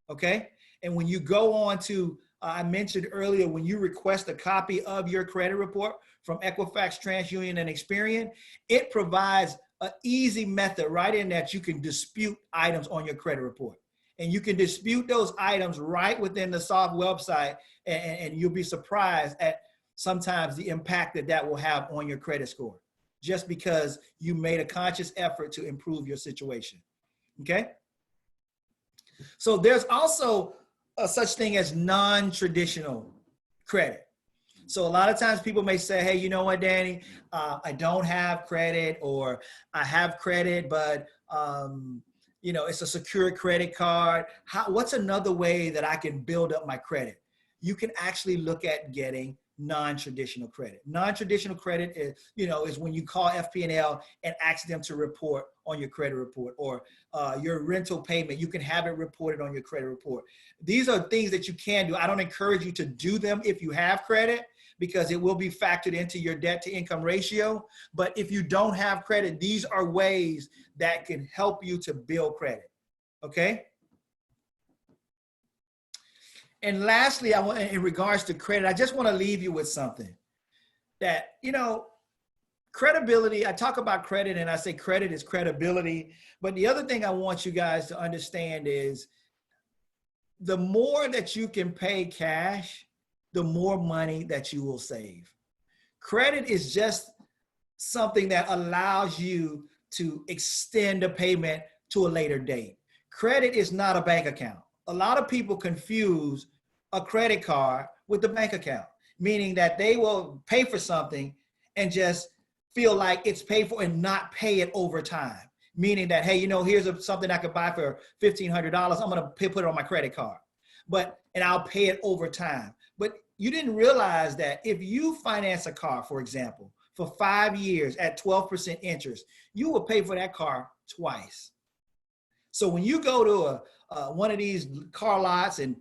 Okay? And when you go on to, I mentioned earlier, when you request a copy of your credit report from Equifax, TransUnion, and Experian, it provides an easy method right in that you can dispute items on your credit report. And you can dispute those items right within the soft website, and you'll be surprised at sometimes the impact that will have on your credit score, just because you made a conscious effort to improve your situation. Okay? So there's also a such thing as non-traditional credit. So a lot of times people may say, hey, you know what, Danny, I don't have credit, or I have credit, but it's a secure credit card. What's another way that I can build up my credit? You can actually look at getting non-traditional credit. Non-traditional credit is, is when you call FP&L and ask them to report on your credit report, or your rental payment, you can have it reported on your credit report. These are things that you can do. I don't encourage you to do them if you have credit, because it will be factored into your debt to income ratio. But if you don't have credit, these are ways that can help you to build credit, okay? And lastly, in regards to credit, I just want to leave you with something that, credibility, I talk about credit and I say credit is credibility. But the other thing I want you guys to understand is the more that you can pay cash, the more money that you will save. Credit is just something that allows you to extend a payment to a later date. Credit is not a bank account. A lot of people confuse a credit card with the bank account, meaning that they will pay for something and just feel like it's paid for and not pay it over time. Meaning that, hey, here's something I could buy for $1,500. I'm going to put it on my credit card, and I'll pay it over time. But you didn't realize that if you finance a car, for example, for 5 years at 12% interest, you will pay for that car twice. So when you go to one of these car lots, and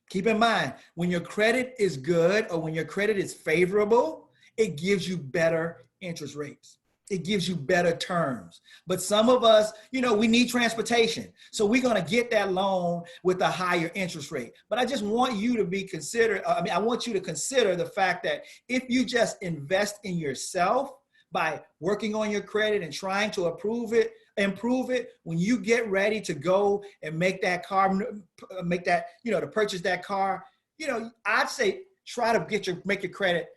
keep in mind, when your credit is good or when your credit is favorable, it gives you better interest rates. It gives you better terms. But some of us, we need transportation. So we're going to get that loan with a higher interest rate. But I just want you to I want you to consider the fact that if you just invest in yourself by working on your credit and trying to improve it, when you get ready to go and make that car, to purchase that car, I'd say try to make your credit,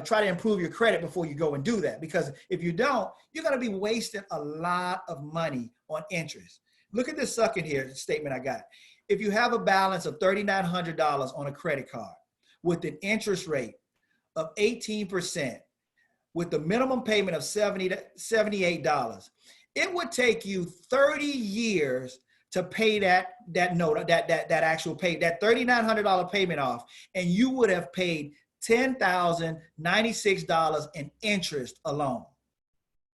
try to improve your credit before you go and do that. Because if you don't, you're going to be wasting a lot of money on interest. Look at this second here statement I got. If you have a balance of $3,900 on a credit card with an interest rate of 18%, with the minimum payment of $78, it would take you 30 years to pay that note, that actual pay, that $3,900 payment off, and you would have paid $10,096 in interest alone.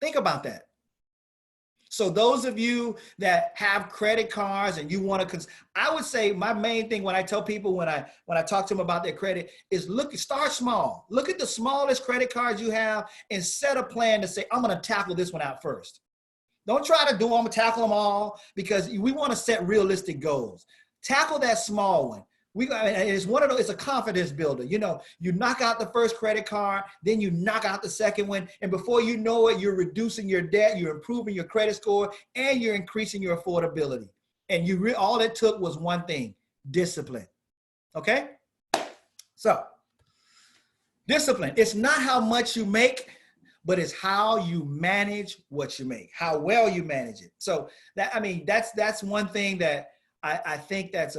Think about that. So those of you that have credit cards and you want to, I would say my main thing when I tell people, when I talk to them about their credit, is start small. Look at the smallest credit cards you have and set a plan to say, I'm going to tackle this one out first. Don't try to tackle them all, because we want to set realistic goals. Tackle that small one. It's a confidence builder. You knock out the first credit card, then you knock out the second one. And before you know it, you're reducing your debt, you're improving your credit score, and you're increasing your affordability. And all it took was one thing: discipline. Okay? So, discipline. It's not how much you make, but it's how you manage what you make, how well you manage it. So that's one thing that I think it's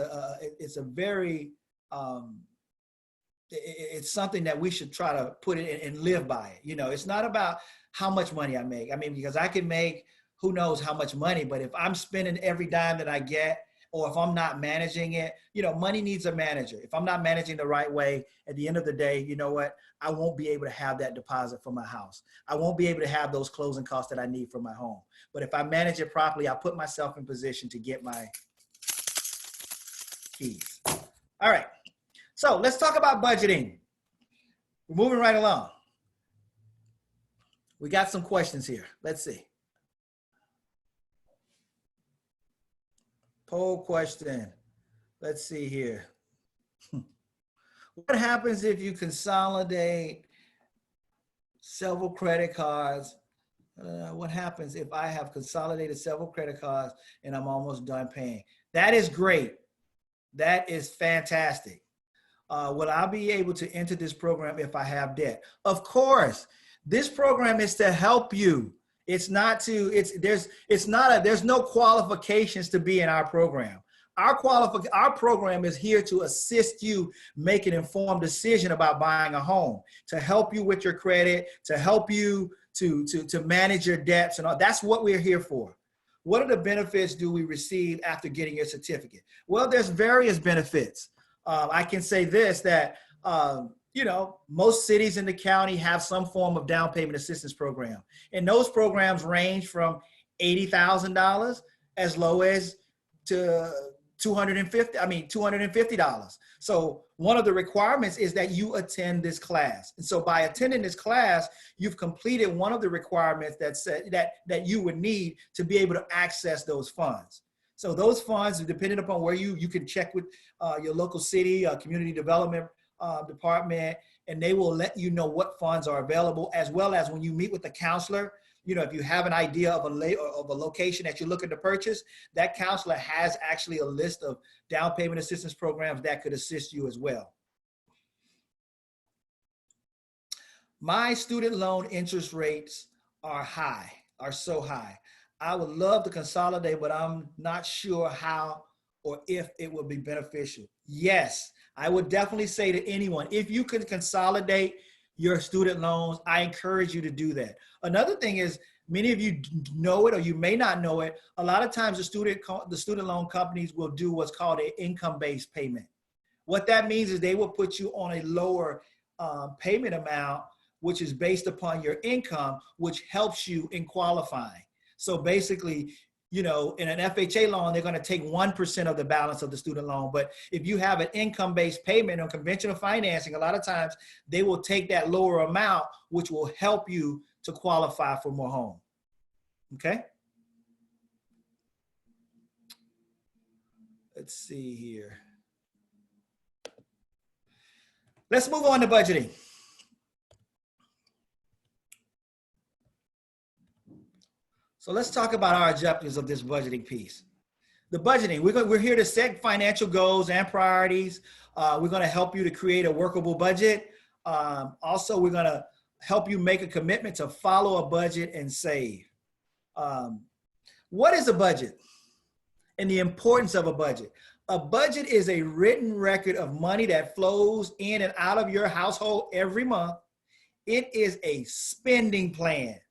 something that we should try to put it in and live by it. It's not about how much money I make. Because I can make who knows how much money, but if I'm spending every dime that I get, or if I'm not managing it, money needs a manager. If I'm not managing the right way, at the end of the day, you know what? I won't be able to have that deposit for my house. I won't be able to have those closing costs that I need for my home. But if I manage it properly, I put myself in position to get my keys. All right. So let's talk about budgeting. We're moving right along. We got some questions here. Let's see. Poll question. Let's see here. What happens if you consolidate several credit cards? What happens if I have consolidated several credit cards and I'm almost done paying? That is great. That is fantastic. Will I be able to enter this program if I have debt? Of course. This program is to help you. There's no qualifications to be in our program. Our program is here to assist you make an informed decision about buying a home, to help you with your credit, to help you to manage your debts and all. That's what we're here for. What are the benefits do we receive after getting your certificate? Well, there's various benefits. I can say this, that most cities in the county have some form of down payment assistance program. And those programs range from $80,000 as low as to $250. So one of the requirements is that you attend this class. And so by attending this class, you've completed one of the requirements that you would need to be able to access those funds. So those funds, depending upon where you can check with your local city, community development department, and they will let you know what funds are available, as well as when you meet with the counselor. If you have an idea of a location that you're looking to purchase, that counselor has actually a list of down payment assistance programs that could assist you as well. My student loan interest rates are so high. I would love to consolidate, but I'm not sure how or if it will be beneficial. Yes, I would definitely say to anyone, if you can consolidate your student loans, I encourage you to do that. Another thing is, many of you know it or you may not know it, a lot of times the student loan companies will do what's called an income-based payment. What that means is they will put you on a lower payment amount, which is based upon your income, which helps you in qualifying. So basically, in an FHA loan, they're going to take 1% of the balance of the student loan. But if you have an income-based payment on conventional financing, a lot of times they will take that lower amount, which will help you to qualify for more home. Okay? Let's see here. Let's move on to budgeting. So let's talk about our objectives of this budgeting piece. The budgeting, we're here to set financial goals and priorities. We're going to help you to create a workable budget. Also, we're going to help you make a commitment to follow a budget and save. What is a budget and the importance of a budget? A budget is a written record of money that flows in and out of your household every month. It is a spending plan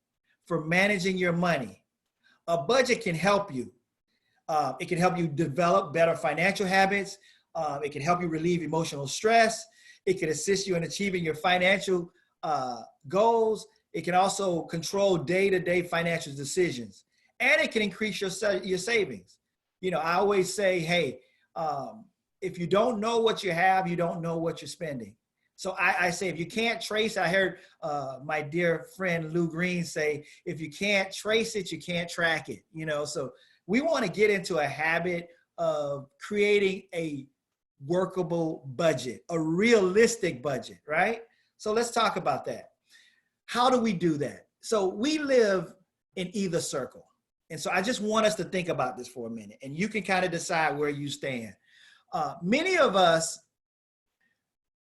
for managing your money. A budget can help you. It can help you develop better financial habits. It can help you relieve emotional stress. It can assist you in achieving your financial goals. It can also control day-to-day financial decisions. And it can increase your savings. I always say, hey, if you don't know what you have, you don't know what you're spending. So I say, if you can't trace, I heard my dear friend Lou Green say, if you can't trace it, you can't track it. So we want to get into a habit of creating a workable budget, a realistic budget, right? So let's talk about that. How do we do that? So we live in either circle. And so I just want us to think about this for a minute, and you can kind of decide where you stand. Many of us,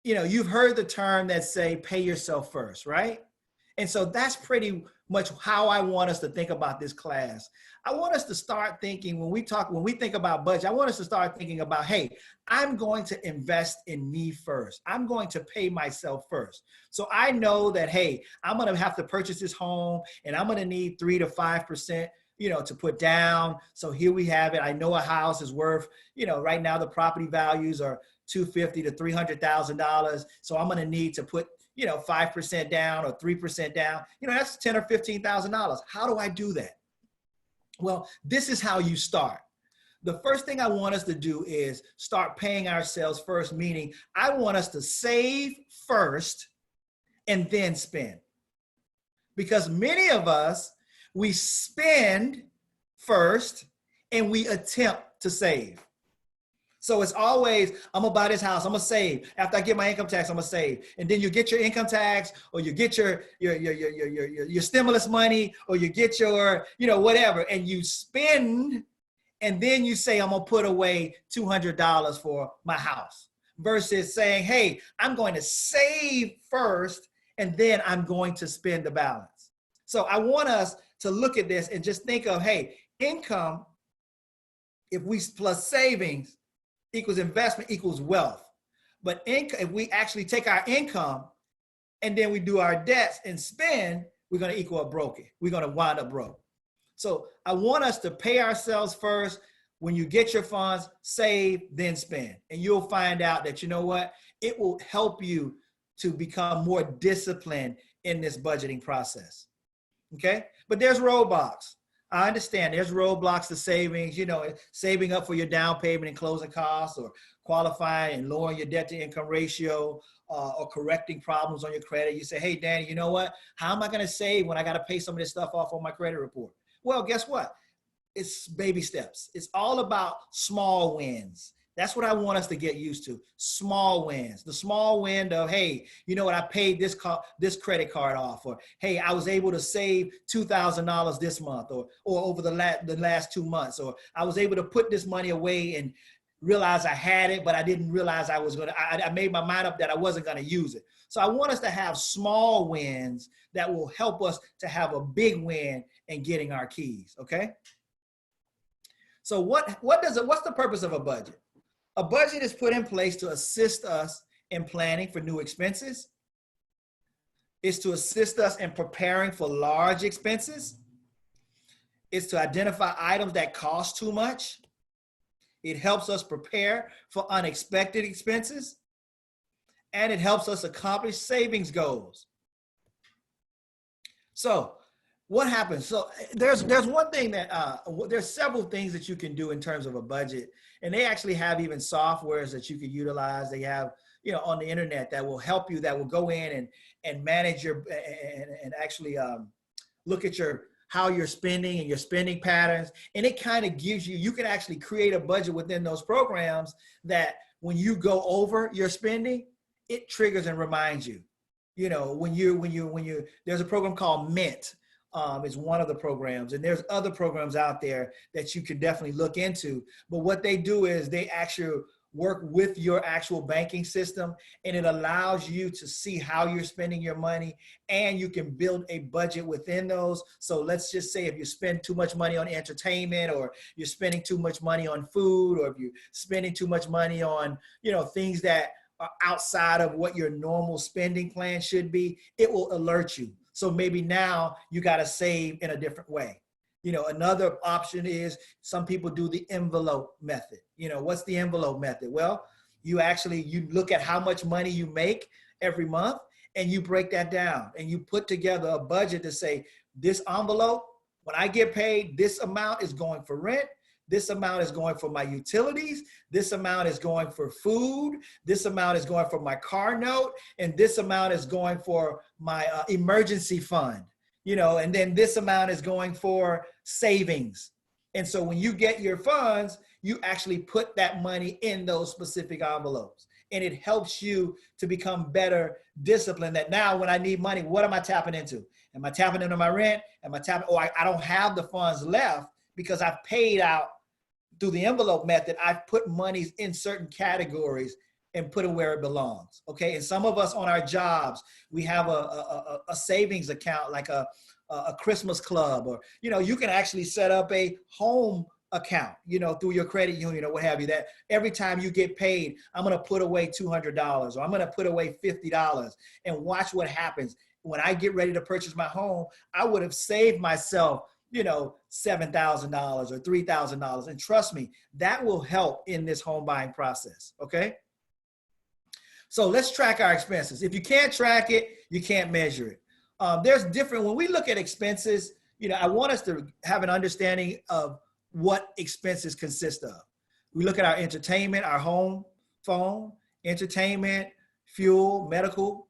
you've heard the term that say, pay yourself first, right? And so that's pretty much how I want us to think about this class. I want us to start thinking, when we think about budget, I want us to start thinking about, hey, I'm going to invest in me first. I'm going to pay myself first. So I know that, hey, I'm going to have to purchase this home and I'm going to need 3 to 5%, to put down. So here we have it. I know a house is worth, right now the property values are $250,000 to $300,000. So I'm going to need to put, 5% down or 3% down. That's $10,000 or $15,000. How do I do that? Well, this is how you start. The first thing I want us to do is start paying ourselves first, meaning I want us to save first and then spend. Because many of us, we spend first and we attempt to save. So it's always, I'm gonna buy this house, I'm gonna save. After I get my income tax, I'm gonna save. And then you get your income tax, or you get your stimulus money, or you get your, whatever, and you spend, and then you say, I'm gonna put away $200 for my house. Versus saying, hey, I'm going to save first, and then I'm going to spend the balance. So I want us to look at this and just think of, hey, income, if we plus savings, equals investment equals wealth. But if we actually take our income and then we do our debts and spend, we're going to equal up broke. We're going to wind up broke. So I want us to pay ourselves first. When you get your funds, save, then spend. And you'll find out that, it will help you to become more disciplined in this budgeting process. Okay, but there's roadblocks. I understand there's roadblocks to savings, saving up for your down payment and closing costs, or qualifying and lowering your debt to income ratio, or correcting problems on your credit. You say, hey, Danny, you know what? How am I going to save when I got to pay some of this stuff off on my credit report? Well, guess what? It's baby steps. It's all about small wins. That's what I want us to get used to. Small wins. The small win of, hey, you know what? I paid this credit card off, or hey, I was able to save $2,000 this month, or over the last 2 months, or I was able to put this money away and realize I had it, but I didn't realize I made my mind up that I wasn't going to use it. So I want us to have small wins that will help us to have a big win in getting our keys. Okay. So what's the purpose of a budget? A budget is put in place to assist us in planning for new expenses. It's to assist us in preparing for large expenses. It's to identify items that cost too much. It helps us prepare for unexpected expenses. And it helps us accomplish savings goals. So what happens? So there's one thing that there's several things that you can do in terms of a budget, and they actually have even softwares that you can utilize. They have, on the internet that will help you, that will go in and manage your and actually look at how you're spending and your spending patterns. And it kind of gives you can actually create a budget within those programs that when you go over your spending, it triggers and reminds you. When you there's a program called Mint. Is one of the programs, and there's other programs out there that you can definitely look into. But what they do is they actually work with your actual banking system, and it allows you to see how you're spending your money, and you can build a budget within those. So let's just say if you spend too much money on entertainment, or you're spending too much money on food, or if you're spending too much money on, things that are outside of what your normal spending plan should be, it will alert you. So maybe now you got to save in a different way. Another option is some people do the envelope method. What's the envelope method? Well, you look at how much money you make every month, and you break that down, and you put together a budget to say, this envelope, when I get paid, this amount is going for rent. This amount is going for my utilities. This amount is going for food. This amount is going for my car note. And this amount is going for my emergency fund, and then this amount is going for savings. And so when you get your funds, you actually put that money in those specific envelopes. And it helps you to become better disciplined, that now when I need money, what am I tapping into? Am I tapping into my rent? I don't have the funds left because I've paid out. Through the envelope method, I've put monies in certain categories and put it where it belongs. Okay. And some of us on our jobs, we have a savings account, like a Christmas club, or, you can actually set up a home account, through your credit union or what have you, that every time you get paid, I'm going to put away $200, or I'm going to put away $50, and watch what happens. When I get ready to purchase my home, I would have saved myself $7,000 or $3,000. And trust me, that will help in this home buying process. Okay. So let's track our expenses. If you can't track it, you can't measure it. When we look at expenses, I want us to have an understanding of what expenses consist of. We look at our entertainment, our home phone, entertainment, fuel, medical,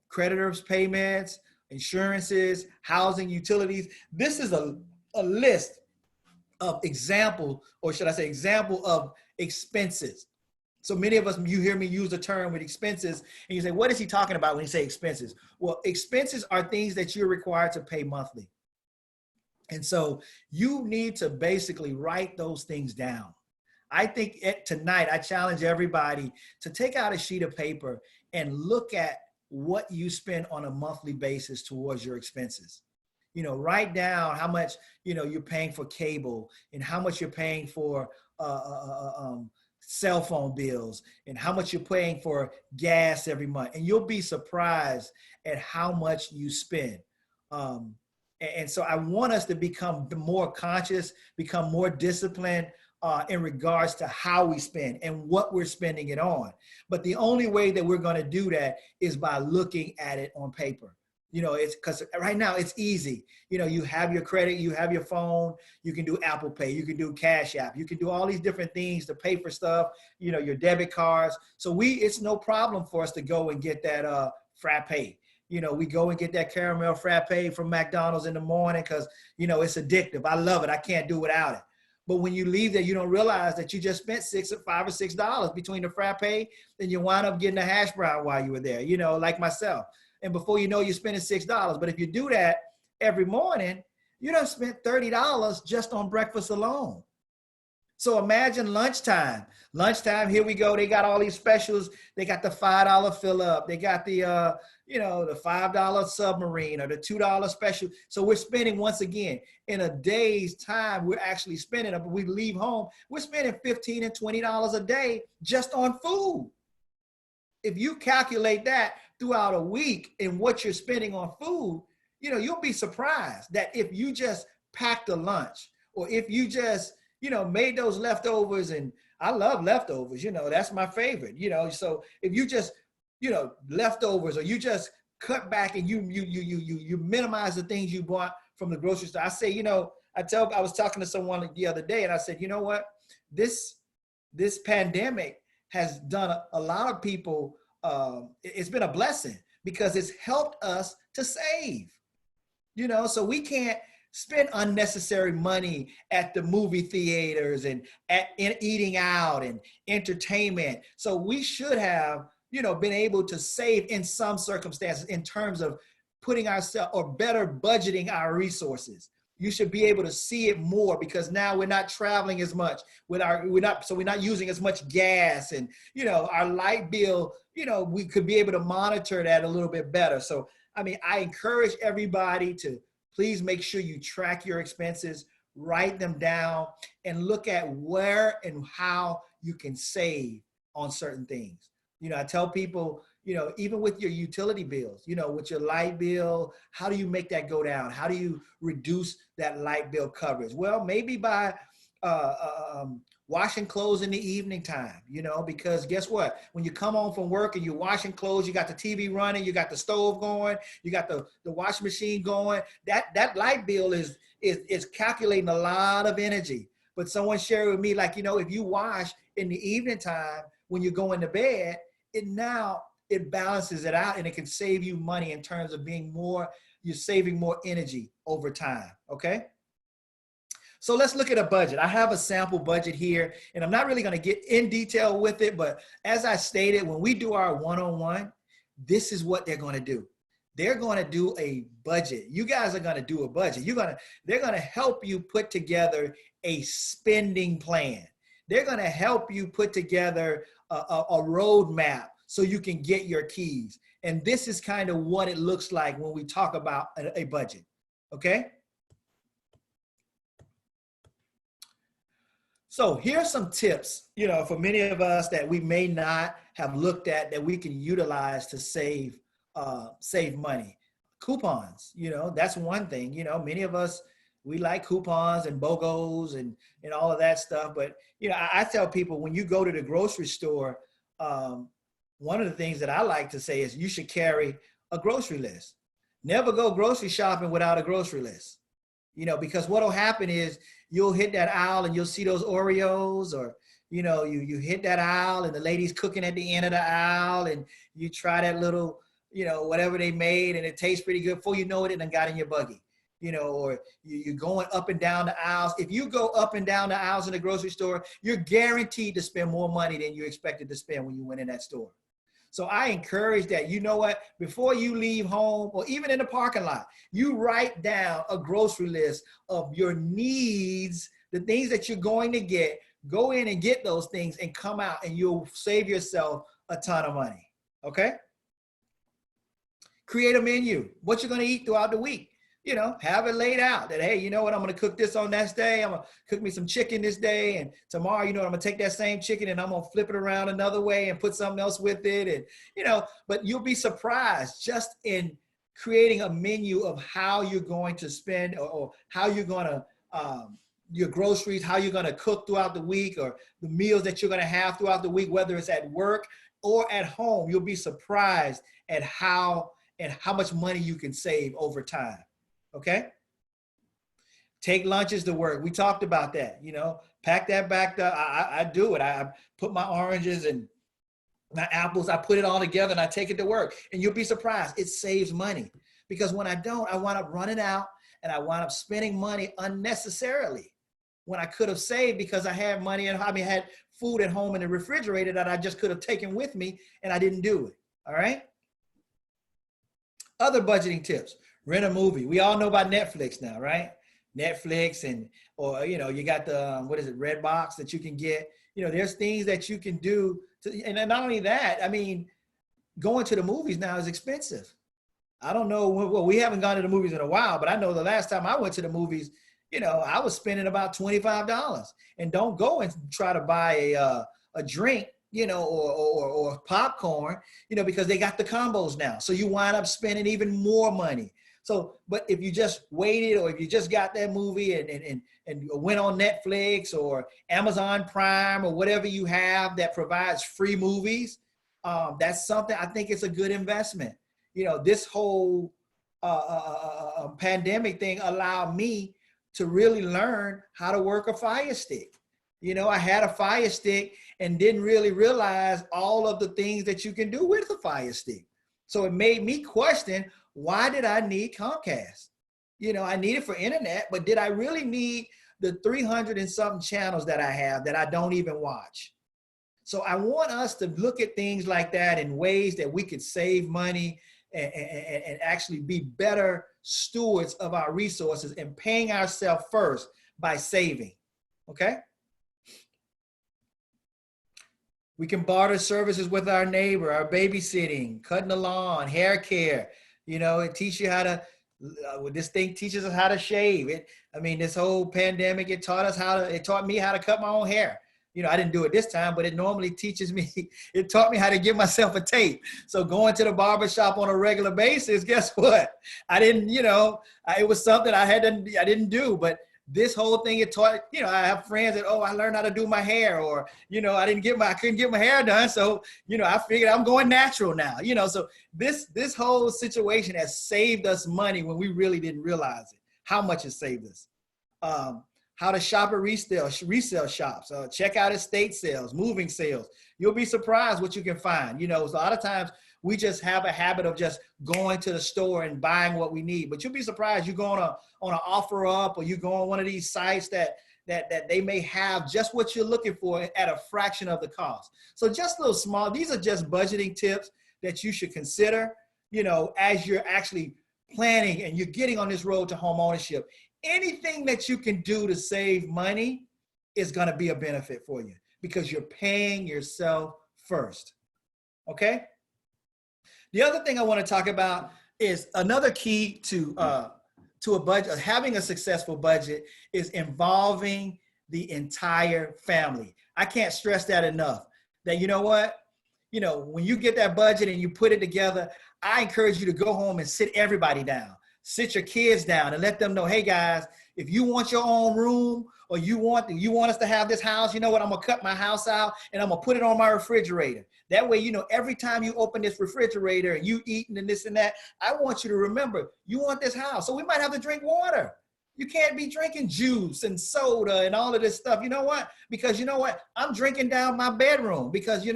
creditors' payments, insurances, housing, utilities. This is a list of example of expenses. So many of us, you hear me use the term with expenses, and you say, what is he talking about when he say expenses? Well, expenses are things that you're required to pay monthly. And so you need to basically write those things down. I think tonight, I challenge everybody to take out a sheet of paper and look at what you spend on a monthly basis towards your expenses. Write down how much, you're paying for cable, and how much you're paying for cell phone bills, and how much you're paying for gas every month. And you'll be surprised at how much you spend. And so I want us to become more conscious, become more disciplined in regards to how we spend and what we're spending it on. But the only way that we're going to do that is by looking at it on paper. You know, it's because right now it's easy. You know, you have your credit, you have your phone, you can do Apple Pay, you can do Cash App, you can do all these different things to pay for stuff, you know, your debit cards. So it's no problem for us to go and get that frappe. You know, we go and get that caramel frappe from McDonald's in the morning because, you know, it's addictive. I love it. I can't do without it. But when you leave there, you don't realize that you just spent $5 or $6 between the frappe, and you wind up getting a hash brown while you were there, you know, like myself. And before you know, you're spending $6. But if you do that every morning, you done spent $30 just on breakfast alone. So imagine lunchtime. Lunchtime, here we go. They got all these specials. They got the $5 fill up. They got the, you know, the $5 submarine or the $2 special. So we're spending, once again, in a day's time, we're actually spending, but we leave home, we're spending $15 and $20 a day just on food. If you calculate that throughout a week and what you're spending on food, you know, you'll be surprised that if you just packed a lunch, or if you just, you know, made those leftovers, and I love leftovers, you know, that's my favorite, you know. So if you just, you know, leftovers, or you just cut back and you minimize the things you bought from the grocery store. I say, you know, I was talking to someone the other day, and I said, you know what, this pandemic has done a lot of people, it's been a blessing because it's helped us to save, you know. So we can't spend unnecessary money at the movie theaters and in eating out and entertainment. So we should have, you know, been able to save in some circumstances in terms of putting ourselves, or better budgeting our resources. You should be able to see it more because now we're not traveling as much we're not using as much gas, and, you know, our light bill, you know, we could be able to monitor that a little bit better. So, I mean, I encourage everybody to please make sure you track your expenses, write them down, and look at where and how you can save on certain things. You know, I tell people, you know, even with your utility bills, you know, with your light bill, how do you make that go down? How do you reduce that light bill coverage? Well, maybe by washing clothes in the evening time, you know, because guess what? When you come home from work and you're washing clothes, you got the TV running, you got the stove going, you got the washing machine going. That light bill is calculating a lot of energy. But someone shared with me, like, you know, if you wash in the evening time when you're going to bed, it balances it out, and it can save you money in terms of you're saving more energy over time, okay? So let's look at a budget. I have a sample budget here, and I'm not really gonna get in detail with it, but as I stated, when we do our one-on-one, this is what they're gonna do. They're gonna do a budget. You guys are gonna do a budget. They're gonna help you put together a spending plan. They're gonna help you put together a roadmap so you can get your keys. And this is kind of what it looks like when we talk about a budget, okay? So here's some tips, you know, for many of us that we may not have looked at that we can utilize to save money. Coupons, you know, that's one thing. You know, many of us, we like coupons and BOGOs and all of that stuff. But, you know, I tell people, when you go to the grocery store, one of the things that I like to say is you should carry a grocery list. Never go grocery shopping without a grocery list. You know, because what'll happen is you'll hit that aisle and you'll see those Oreos, or, you know, you hit that aisle and the lady's cooking at the end of the aisle, and you try that little, you know, whatever they made, and it tastes pretty good. Before you know it, it done got in your buggy, you know, or you're going up and down the aisles. If you go up and down the aisles in the grocery store, you're guaranteed to spend more money than you expected to spend when you went in that store. So I encourage that, you know what, before you leave home, or even in the parking lot, you write down a grocery list of your needs, the things that you're going to get. Go in and get those things and come out, and you'll save yourself a ton of money, okay? Create a menu, what you're gonna eat throughout the week. You know, have it laid out that, hey, you know what, I'm gonna cook this on this day. I'm gonna cook me some chicken this day, and tomorrow, you know, I'm gonna take that same chicken and I'm gonna flip it around another way and put something else with it. And, you know, but you'll be surprised just in creating a menu of how you're going to spend, or how you're gonna your groceries, how you're going to cook throughout the week, or the meals that you're going to have throughout the week, whether it's at work or at home, you'll be surprised at how much money you can save over time. Okay. Take lunches to work. We talked about that, pack that back up. I do it. I put my oranges and my apples, I put it all together and I take it to work, and you'll be surprised. It saves money, because when I don't, I wind up running out and I wind up spending money unnecessarily when I could have saved, because I had money and had food at home in the refrigerator that I just could have taken with me, and I didn't do it. All right. Other budgeting tips: rent a movie. We all know about Netflix now, right? Netflix or you got the what is it, Redbox, that you can get. There's things that you can do and not only that, going to the movies now is expensive. I don't know, well, we haven't gone to the movies in a while, but I know the last time I went to the movies, I was spending about $25. And don't go and try to buy a drink, or popcorn, because they got the combos now. So you wind up spending even more money. So, but if you just waited, or if you just got that movie and went on Netflix or Amazon Prime or whatever you have that provides free movies, that's something, I think it's a good investment. This whole pandemic thing allowed me to really learn how to work a Fire Stick. I had a Fire Stick and didn't really realize all of the things that you can do with a Fire Stick. So it made me question, why did I need Comcast? I need it for internet, but did I really need the 300 and something channels that I have that I don't even watch? So I want us to look at things like that in ways that we could save money and actually be better stewards of our resources and paying ourselves first by saving. Okay. We can barter services with our neighbor, our babysitting, cutting the lawn, hair care. It teaches you how to, this thing teaches us how to shave. This whole pandemic, it taught me how to cut my own hair. I didn't do it this time, but it normally teaches me, it taught me how to give myself a tape. So going to the barbershop on a regular basis, guess what? I didn't, it was something I didn't do, but this whole thing, it taught, I have friends that, I learned how to do my hair, or, I couldn't get my hair done. So, I figured I'm going natural now, so this whole situation has saved us money when we really didn't realize it, how much it saved us. How to shop at resale shops, check out estate sales, moving sales. You'll be surprised what you can find. A lot of times we just have a habit of just going to the store and buying what we need, but you'll be surprised. You go on an offer up, or you go on one of these sites that they may have just what you're looking for at a fraction of the cost. So just those small, these are just budgeting tips that you should consider, as you're actually planning and you're getting on this road to home ownership. Anything that you can do to save money is going to be a benefit for you, because you're paying yourself first. Okay. The other thing I want to talk about is another key to a budget, having a successful budget, is involving the entire family. I can't stress that enough. That when you get that budget and you put it together, I encourage you to go home and sit everybody down. Sit your kids down and let them know, hey guys, if you want your own room, or you want us to have this house, I'm gonna cut my house out and I'm gonna put it on my refrigerator. That way, every time you open this refrigerator and you eating and this and that, I want you to remember, you want this house. So we might have to drink water. You can't be drinking juice and soda and all of this stuff. You know what? Because I'm drinking down my bedroom, because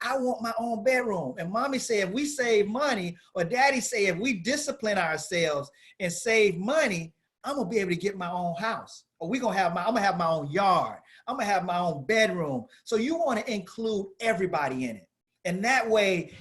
I want my own bedroom. And mommy said, if we save money, or daddy say, if we discipline ourselves and save money, I'm gonna be able to get my own house. Or I'm gonna have my own yard. I'm gonna have my own bedroom. So you wanna include everybody in it. And that way,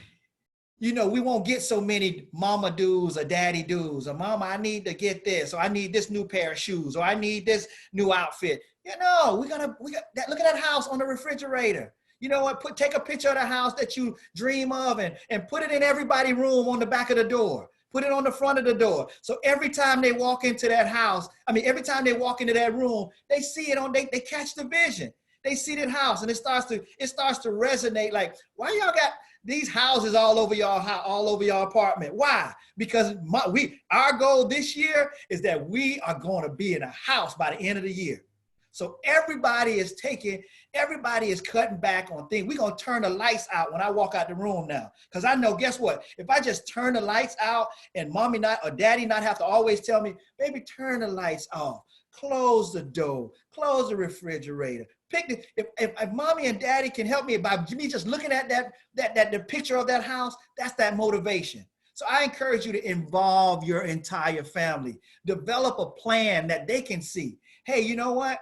we won't get so many mama dues or daddy dues, or mama, I need to get this, or I need this new pair of shoes, or I need this new outfit. We got that. Look at that house on the refrigerator. You know what? Take a picture of the house that you dream of and put it in everybody's room on the back of the door. Put it on the front of the door. So every time they walk into that house, every time they walk into that room, they see it they catch the vision. They see that house, and it starts to resonate. Like, why y'all got these houses all over your apartment? Why? Because our goal this year is that we are going to be in a house by the end of the year. So everybody is cutting back on things. We're going to turn the lights out when I walk out the room now. Because I know, guess what? If I just turn the lights out and mommy not or daddy not have to always tell me, baby, turn the lights off, close the door, close the refrigerator. If mommy and daddy can help me by me just looking at the picture of that house, that's that motivation. So I encourage you to involve your entire family. Develop a plan that they can see. Hey, you know what?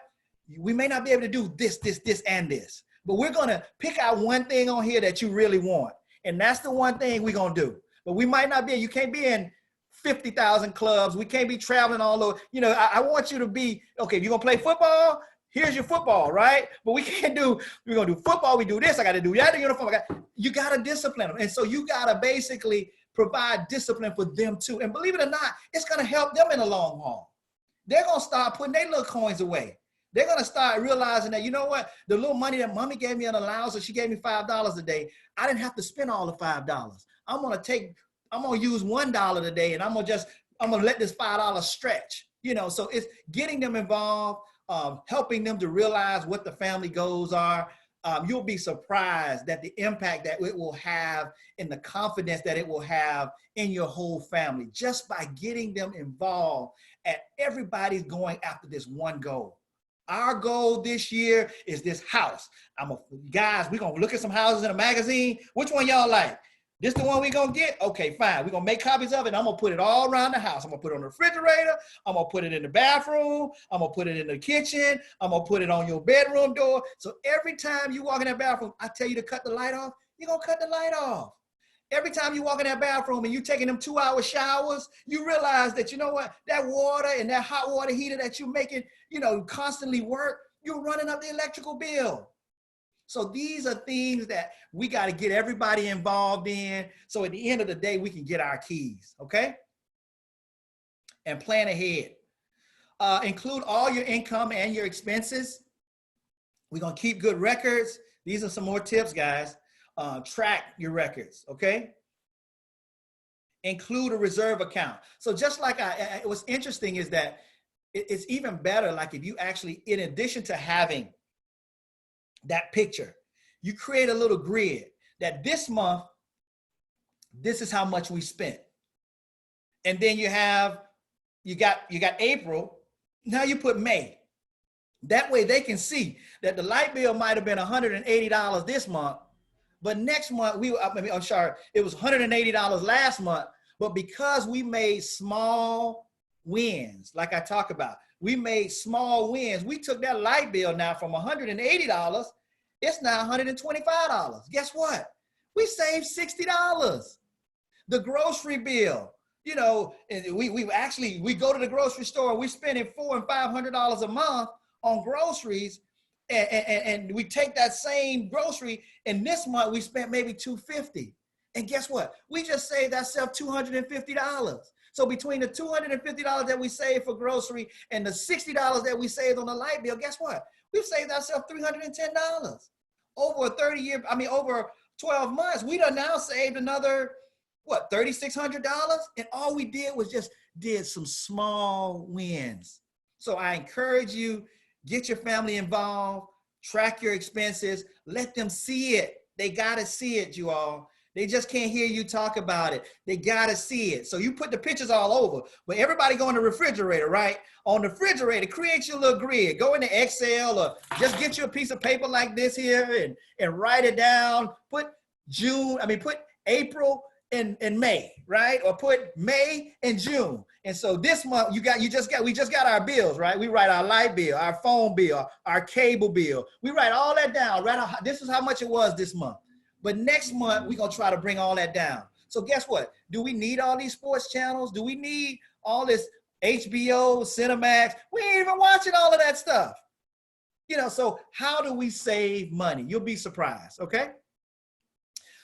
We may not be able to do this, and this, but we're going to pick out one thing on here that you really want. And that's the one thing we're going to do. But we might not be, you can't be in 50,000 clubs. We can't be traveling all over. You know, I want you to be, okay, if you're going to play football, here's your football, right? But we're going to do football. We do this. I got to do that. Uniform. You got to discipline them. And so you got to basically provide discipline for them too. And believe it or not, it's going to help them in the long haul. They're going to start putting their little coins away. They're going to start realizing that, you know what, the little money that mommy gave me an allowance, or she gave me $5 a day, I didn't have to spend all the $5. I'm going to use $1 a day, and I'm going to let this $5 stretch, you know. So it's getting them involved, helping them to realize what the family goals are. You'll be surprised that the impact that it will have and the confidence that it will have in your whole family, just by getting them involved. And everybody's going after this one goal. Our goal this year is this house. Guys, we're going to look at some houses in a magazine. Which one y'all like? This the one we're going to get? Okay, fine. We're going to make copies of it. And I'm going to put it all around the house. I'm going to put it on the refrigerator. I'm going to put it in the bathroom. I'm going to put it in the kitchen. I'm going to put it on your bedroom door. So every time you walk in that bathroom, I tell you to cut the light off, you're going to cut the light off. Every time you walk in that bathroom and you're taking them 2-hour showers, you realize that, you know what, that water and that hot water heater that you're making, you know, constantly work, you're running up the electrical bill. So these are things that we got to get everybody involved in. So at the end of the day, we can get our keys, okay? And plan ahead. Include all your income and your expenses. We're going to keep good records. These are some more tips, guys. Track your records, okay? Include a reserve account. So just like what's interesting is that it's even better, like if you actually, in addition to having that picture, you create a little grid that this month, this is how much we spent. And then you got April, now you put May. That way they can see that the light bill might have been $180 this month, but next month it was $180 last month, but because we made small wins, like I talk about, we made small wins. We took that light bill now from $180, it's now $125. Guess what? We saved $60. The grocery bill, you know, we go to the grocery store, we're spending $400 and $500 a month on groceries, and we take that same grocery, and this month we spent maybe $250. And guess what? We just saved ourselves $250. So between the $250 that we saved for grocery and the $60 that we saved on the light bill, guess what? We've saved ourselves $310. Over 12 months, we done now saved another, $3,600? And all we did was just did some small wins. So I encourage you, get your family involved, track your expenses, let them see it. They gotta see it, you all. They just can't hear you talk about it. They gotta see it. So you put the pictures all over, but everybody go in the refrigerator, right? On the refrigerator, create your little grid. Go into Excel or just get you a piece of paper like this here and write it down. Put April and May, right? Or put May and June. And so this month we just got our bills, right? We write our light bill, our phone bill, our cable bill. We write all that down, right? This is how much it was this month. But next month, we're going to try to bring all that down. So guess what? Do we need all these sports channels? Do we need all this HBO, Cinemax? We ain't even watching all of that stuff. You know, so how do we save money? You'll be surprised, okay?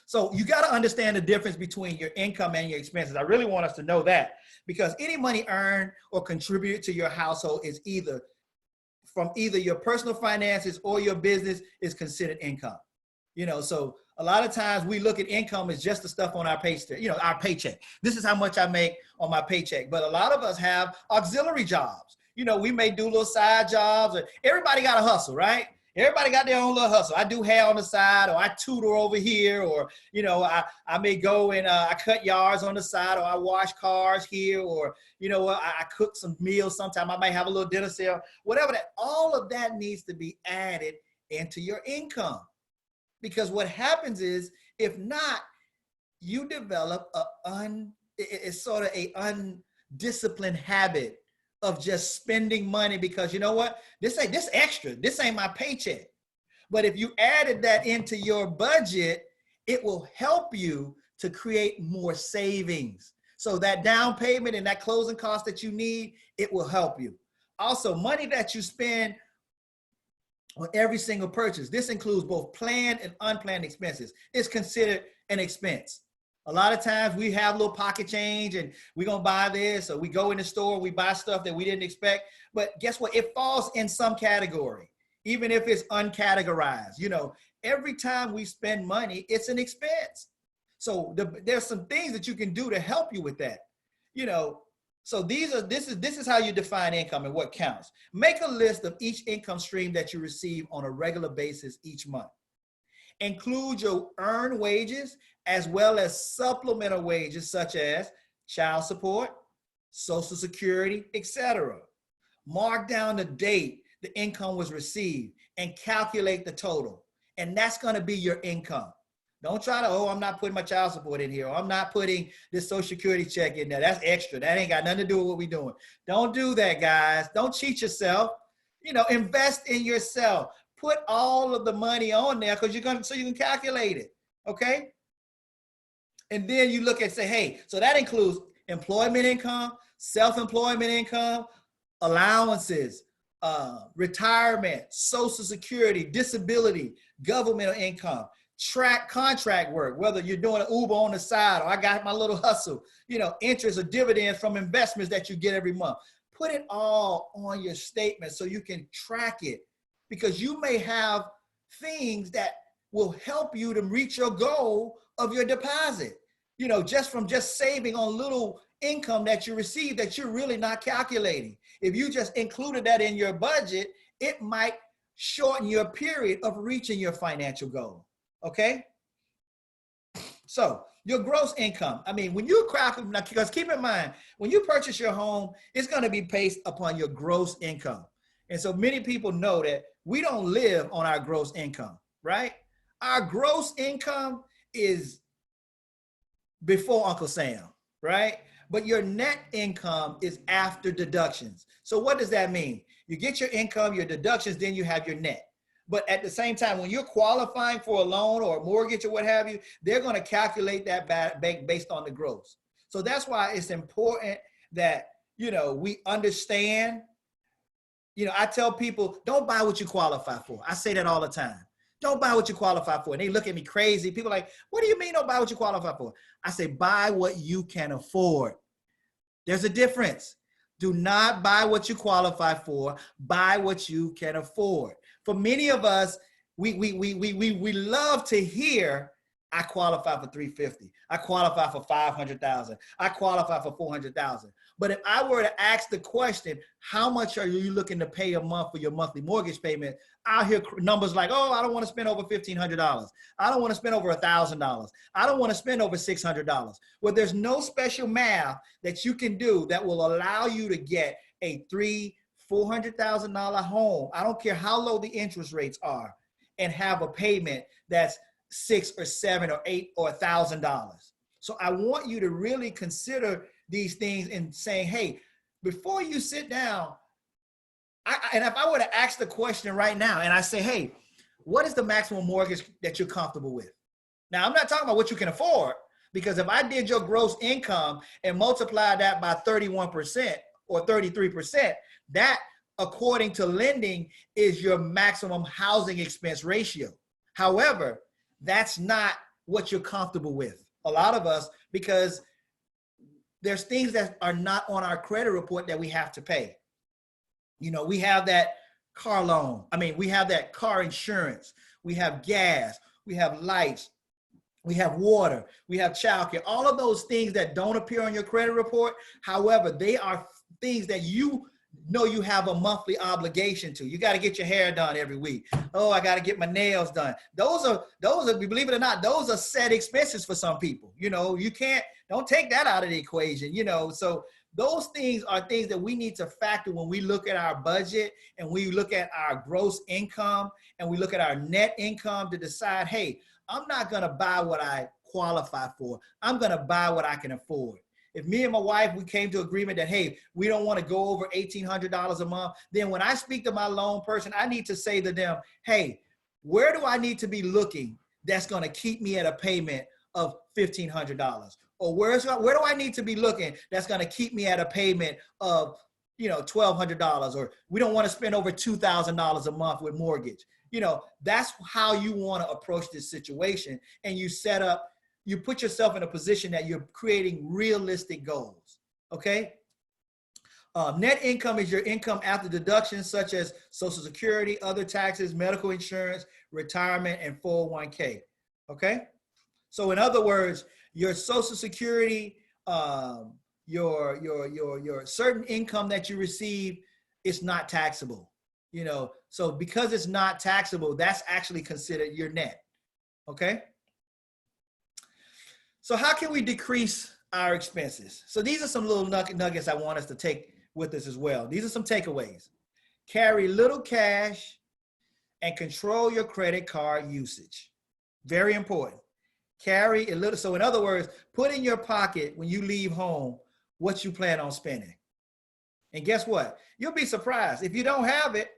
So you got to understand the difference between your income and your expenses. I really want us to know that, because any money earned or contributed to your household is either your personal finances or your business is considered income. You know, so a lot of times we look at income as just the stuff on our paycheck, our paycheck. This is how much I make on my paycheck. But a lot of us have auxiliary jobs. we may do little side jobs. Or everybody got a hustle, right? Everybody got their own little hustle. I do hair on the side, or I tutor over here, or, I may go and I cut yards on the side, or I wash cars here, or, I cook some meals sometime. I might have a little dinner sale, whatever that. All of that needs to be added into your income. Because what happens is, if not, you develop it's sort of a undisciplined habit of just spending money because you know what? This extra. This ain't my paycheck. But if you added that into your budget, it will help you to create more savings. So that down payment and that closing cost that you need, it will help you. Also, money that you spend on every single purchase, this includes both planned and unplanned expenses, is considered an expense. A lot of times we have a little pocket change and we're going to buy this, or we go in the store, we buy stuff that we didn't expect. But guess what? It falls in some category, even if it's uncategorized. Every time we spend money, it's an expense. So there's some things that you can do to help you with that. So this is how you define income and what counts. Make a list of each income stream that you receive on a regular basis each month. Include your earned wages as well as supplemental wages such as child support, Social Security, etc. Mark down the date the income was received and calculate the total. And that's going to be your income. Don't try to, I'm not putting my child support in here, or I'm not putting this Social Security check in there. That's extra. That ain't got nothing to do with what we're doing. Don't do that, guys. Don't cheat yourself. Invest in yourself. Put all of the money on there so you can calculate it. Okay? And then you look and say, hey, so that includes employment income, self-employment income, allowances, retirement, Social Security, disability, governmental income, contract work, whether you're doing an Uber on the side or I got my little hustle, interest or dividends from investments that you get every month. Put it all on your statement so you can track it, because you may have things that will help you to reach your goal of your deposit. Just from saving on little income that you receive that you're really not calculating. If you just included that in your budget, it might shorten your period of reaching your financial goal. Okay? So your gross income. When you because keep in mind, when you purchase your home, it's going to be based upon your gross income. And so many people know that we don't live on our gross income, right? Our gross income is before Uncle Sam, right? But your net income is after deductions. So what does that mean? You get your income, your deductions, then you have your net. But at the same time, when you're qualifying for a loan or a mortgage or what have you, they're going to calculate that based on the gross. So that's why it's important that, we understand. I tell people, don't buy what you qualify for. I say that all the time. Don't buy what you qualify for. And they look at me crazy. People are like, what do you mean don't buy what you qualify for? I say, buy what you can afford. There's a difference. Do not buy what you qualify for. Buy what you can afford. For many of us, we love to hear, I qualify for 350. I qualify for 500,000. I qualify for 400,000. But if I were to ask the question, how much are you looking to pay a month for your monthly mortgage payment? I'll hear numbers like, I don't want to spend over $1,500. I don't want to spend over $1,000. I don't want to spend over $600. Well, there's no special math that you can do that will allow you to get a $400,000 home. I don't care how low the interest rates are, and have a payment that's $6 or $7 or $8 or $1,000. So I want you to really consider these things and saying, hey, before you sit down, and if I were to ask the question right now and I say, hey, what is the maximum mortgage that you're comfortable with? Now, I'm not talking about what you can afford, because if I did your gross income and multiply that by 31% or 33%, that, according to lending, is your maximum housing expense ratio. However, that's not what you're comfortable with. A lot of us, because there's things that are not on our credit report that we have to pay. We have that car loan. We have that car insurance. We have gas. We have lights. We have water. We have childcare. All of those things that don't appear on your credit report. However, they are things that you know you have a monthly obligation to. You got to get your hair done every week. Oh, I got to get my nails done. Those are, believe it or not, those are set expenses for some people. You know, don't take that out of the equation, you know. So those things are things that we need to factor when we look at our budget and we look at our gross income and we look at our net income to decide, hey, I'm not going to buy what I qualify for. I'm going to buy what I can afford. If me and my wife, we came to agreement that, hey, we don't want to go over $1,800 a month, then when I speak to my loan person, I need to say to them, hey, where do I need to be looking that's going to keep me at a payment of $1,500? Or where do I need to be looking that's going to keep me at a payment of, you know, $1,200? Or we don't want to spend over $2,000 a month with mortgage. You know, that's how you want to approach this situation. And you put yourself in a position that you're creating realistic goals, okay? Net income is your income after deductions such as Social Security, other taxes, medical insurance, retirement, and 401k, okay? So in other words, your Social Security, your certain income that you receive is not taxable, you know? So because it's not taxable, that's actually considered your net, okay? So how can we decrease our expenses? So these are some little nuggets I want us to take with us as well. These are some takeaways. Carry little cash and control your credit card usage. Very important. Carry a little. So in other words, put in your pocket when you leave home what you plan on spending. And guess what? You'll be surprised. If you don't have it,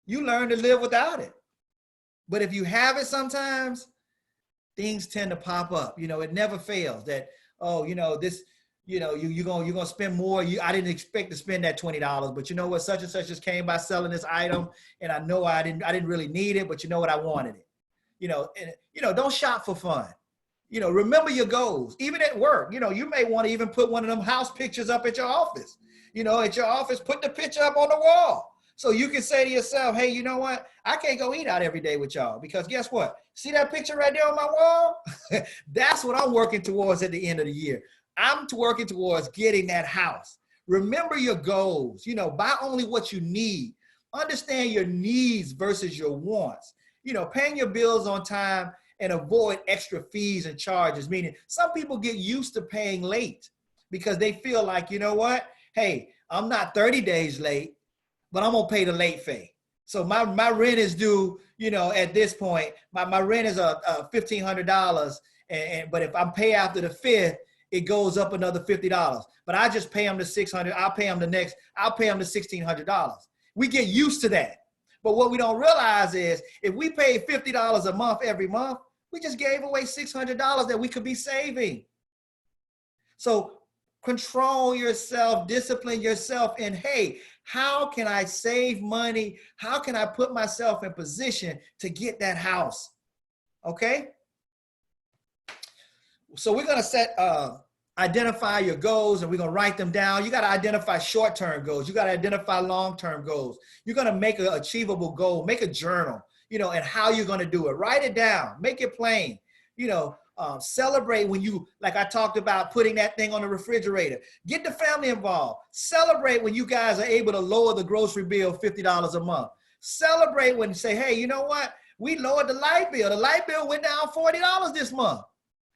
you learn to live without it. But if you have it sometimes, things tend to pop up. You know, it never fails that, oh, you know, this, you know, you're gonna spend more. I didn't expect to spend that $20, but you know what, such and such just came by selling this item, and I know I didn't really need it, but you know what, I wanted it. You know, and you know, don't shop for fun. You know, remember your goals. Even at work, you know, you may want to even put one of them house pictures up at your office. You know, at your office, put the picture up on the wall. So you can say to yourself, hey, you know what? I can't go eat out every day with y'all because guess what? See that picture right there on my wall? That's what I'm working towards at the end of the year. I'm working towards getting that house. Remember your goals. You know, buy only what you need. Understand your needs versus your wants. You know, paying your bills on time and avoid extra fees and charges. Meaning some people get used to paying late because they feel like, you know what? Hey, I'm not 30 days late, but I'm gonna pay the late fee. So my rent is due, you know, at this point, my rent is $1,500, but if I pay after the 5th, it goes up another $50. But I just pay them the $600. I'll pay them the $1,600. We get used to that. But what we don't realize is if we pay $50 a month every month, we just gave away $600 that we could be saving. So control yourself, discipline yourself, and hey, how can I save money? How can I put myself in position to get that house? Okay? So we're gonna identify your goals and we're gonna write them down. You gotta identify short-term goals. You gotta identify long-term goals. You're gonna make an achievable goal, make a journal, you know, and how you're gonna do it. Write it down, make it plain, you know. Celebrate when you, like I talked about, putting that thing on the refrigerator. Get the family involved. Celebrate when you guys are able to lower the grocery bill $50 a month. Celebrate when you say, hey, you know what? We lowered the light bill. The light bill went down $40 this month.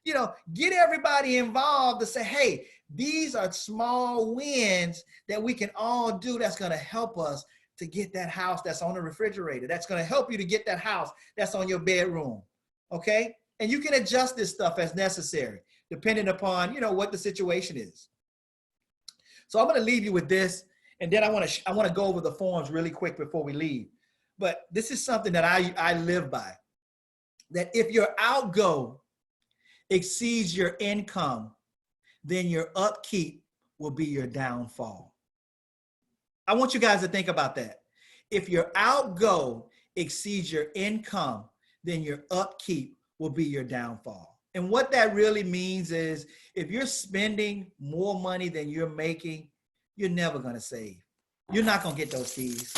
You know, get everybody involved to say, hey, these are small wins that we can all do that's going to help us to get that house that's on the refrigerator. That's going to help you to get that house that's on your bedroom. Okay? And you can adjust this stuff as necessary, depending upon, you know, what the situation is. So I'm going to leave you with this, and then I want to go over the forms really quick before we leave. But this is something that I live by, that if your outgo exceeds your income, then your upkeep will be your downfall. I want you guys to think about that. If your outgo exceeds your income, then your upkeep will be your downfall. And what that really means is if you're spending more money than you're making, you're never going to save. You're not going to get those fees.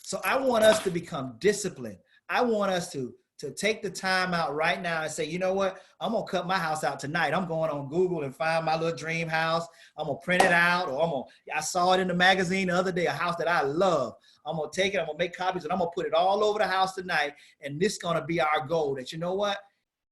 So I want us to become disciplined. I want us to to take the time out right now and say, you know what, I'm gonna cut my house out tonight. I'm going on Google and find my little dream house. I'm gonna print it out, or I saw it in the magazine the other day, a house that I love. I'm gonna take it, I'm gonna make copies, and I'm gonna put it all over the house tonight. And this is gonna be our goal, that you know what,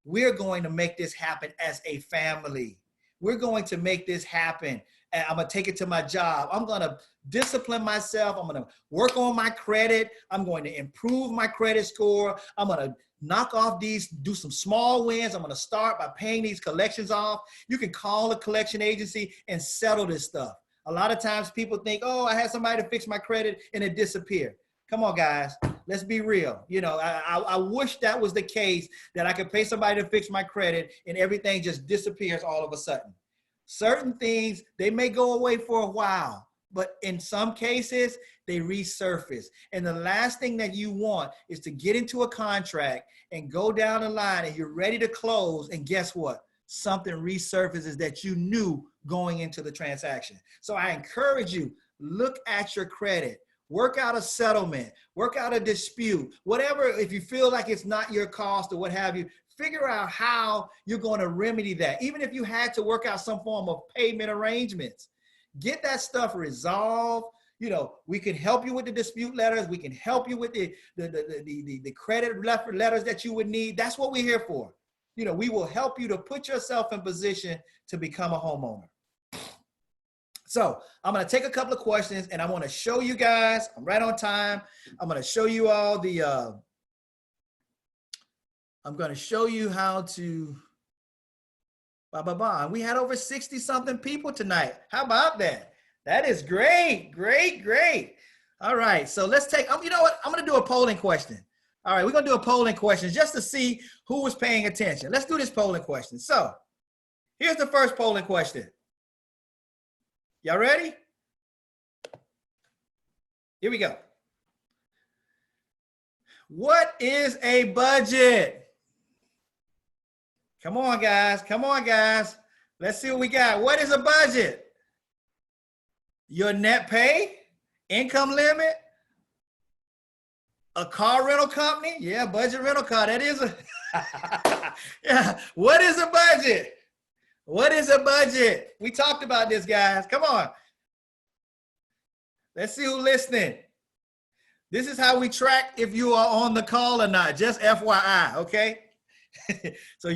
we're going to make this happen as a family. We're going to make this happen. And I'm gonna take it to my job. I'm gonna discipline myself. I'm gonna work on my credit. I'm going to improve my credit score. I'm gonna knock off these, do some small wins. I'm gonna start by paying these collections off. You can call a collection agency and settle this stuff. A lot of times people think, oh, I had somebody to fix my credit and it disappeared. Come on, guys, let's be real. You know, I wish that was the case, that I could pay somebody to fix my credit and everything just disappears all of a sudden. Certain things, they may go away for a while, but in some cases, they resurface. And the last thing that you want is to get into a contract and go down the line and you're ready to close, and guess what? Something resurfaces that you knew going into the transaction. So I encourage you, look at your credit. Work out a settlement, work out a dispute, whatever. If you feel like it's not your cost or what have you, figure out how you're going to remedy that. Even if you had to work out some form of payment arrangements, get that stuff resolved. You know, we can help you with the dispute letters. We can help you with the credit letters that you would need. That's what we're here for. You know, we will help you to put yourself in position to become a homeowner. So I'm going to take a couple of questions and I want to show you guys, I'm right on time. I'm going to show you all the, I'm going to show you how to, we had over 60 something people tonight. How about that? That is great, great, great. All right. So let's take, you know what? I'm going to do a polling question. All right. We're going to do a polling question just to see who was paying attention. Let's do this polling question. So here's the first polling question. Y'all ready? Here we go. What is a budget? Come on, guys. Come on, guys. Let's see what we got. What is a budget? Your net pay, income limit, a car rental company? Yeah, budget rental car. That is a, yeah. What is a budget? What is a budget? We talked about this, guys. Come on. Let's see who's listening. This is how we track if you are on the call or not. Just FYI, okay? So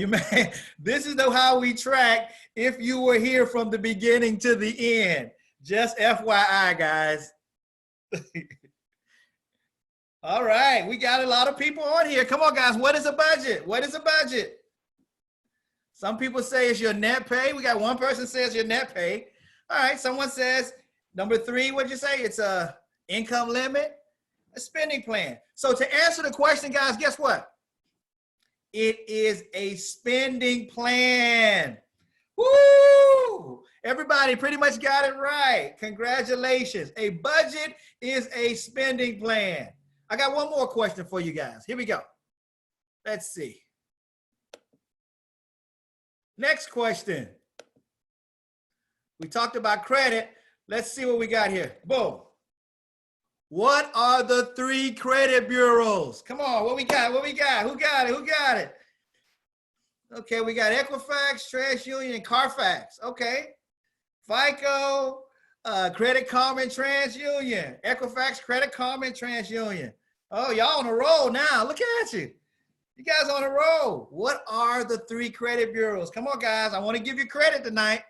this is how we track if you were here from the beginning to the end. Just FYI, guys. All right, we got a lot of people on here. Come on, guys. What is a budget? What is a budget? Some people say it's your net pay. We got one person says your net pay. All right, someone says, number 3, what'd you say? It's a income limit, a spending plan. So to answer the question, guys, guess what? It is a spending plan. Woo! Everybody pretty much got it right. Congratulations. A budget is a spending plan. I got one more question for you guys. Here we go. Let's see. Next question. We talked about credit. Let's see what we got here. Boom. What are the 3 credit bureaus? Come on, what we got? What we got? Who got it? Who got it? Okay, we got Equifax, TransUnion, and Carfax. Okay. FICO, Credit Karma, and TransUnion. Equifax, Credit Karma, and TransUnion. Oh, y'all on a roll now. Look at you. You guys on a roll. What are the 3 credit bureaus? Come on, guys. I want to give you credit tonight.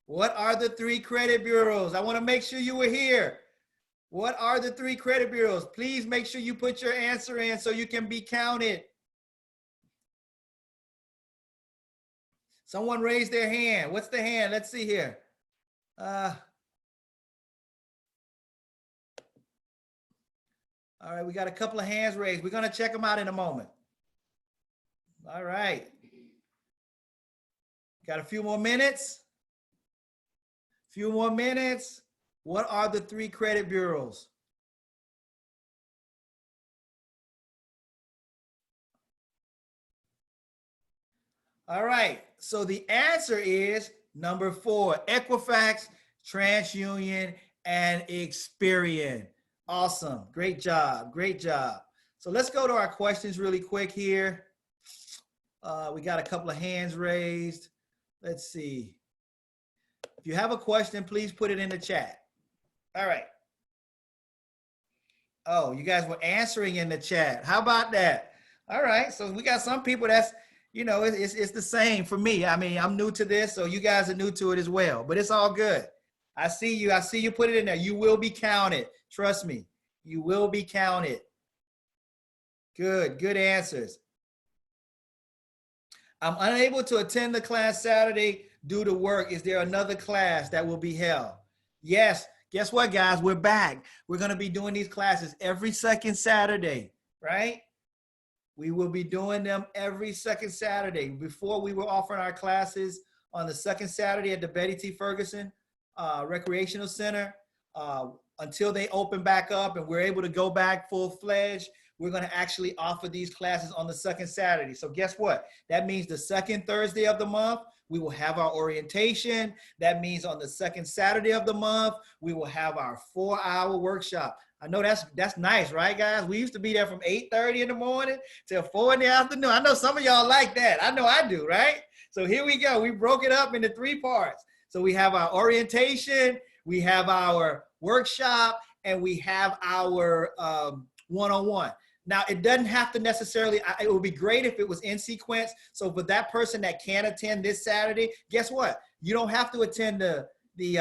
What are the 3 credit bureaus? I want to make sure you were here. What are the 3 credit bureaus? Please make sure you put your answer in so you can be counted. Someone raised their hand. What's the hand? Let's see here. All right, we got a couple of hands raised. We're going to check them out in a moment. All right. Got a few more minutes. Few more minutes. What are the 3 credit bureaus? All right. So the answer is number 4, Equifax, TransUnion, and Experian Awesome. Great job. Great job. So let's go to our questions really quick here. We got a couple of hands raised. Let's see. If you have a question, please put it in the chat. All right. Oh, you guys were answering in the chat. How about that? All right. So we got some people that's, it's the same for me. I mean, I'm new to this, so you guys are new to it as well, but it's all good. I see you. I see you put it in there. You will be counted. Trust me. You will be counted. Good. Good answers. I'm unable to attend the class Saturday due to work. Is there another class that will be held? Yes. Guess what, guys? We're back. We're going to be doing these classes every second Saturday, right? We will be doing them every second Saturday. Before, we were offering our classes on the second Saturday at the Betty T. Ferguson Recreational Center. Until they open back up and we're able to go back full-fledged, we're going to actually offer these classes on the second Saturday. So guess what? That means the second Thursday of the month, we will have our orientation. That means on the second Saturday of the month, we will have our 4-hour workshop. I know that's nice, right, guys? We used to be there from 8:30 in the morning till 4 in the afternoon. I know some of y'all like that. I know I do, right? So here we go. We broke it up into 3 parts. So we have our orientation, we have our workshop, and we have our one-on-one. Now, it doesn't have to necessarily, it would be great if it was in sequence. So for that person that can't attend this Saturday, guess what? You don't have to attend you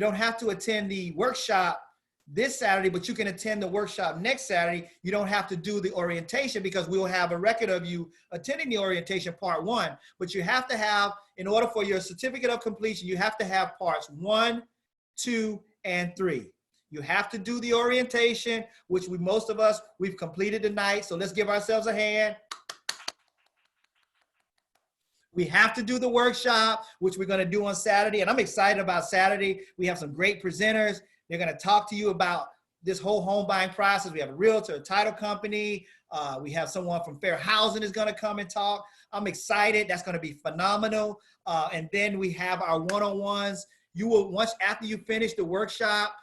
don't have to attend the workshop this Saturday, but you can attend the workshop next Saturday. You don't have to do the orientation because we will have a record of you attending the orientation part 1. But you have to have, in order for your certificate of completion, you have to have parts 1, 2, and 3. You have to do the orientation, which most of us, we've completed tonight. So let's give ourselves a hand. We have to do the workshop, which we're going to do on Saturday. And I'm excited about Saturday. We have some great presenters. They're going to talk to you about this whole home buying process. We have a realtor, a title company. We have someone from Fair Housing is going to come and talk. I'm excited. That's going to be phenomenal. And then we have our one-on-ones. You will, once after you finish the workshop,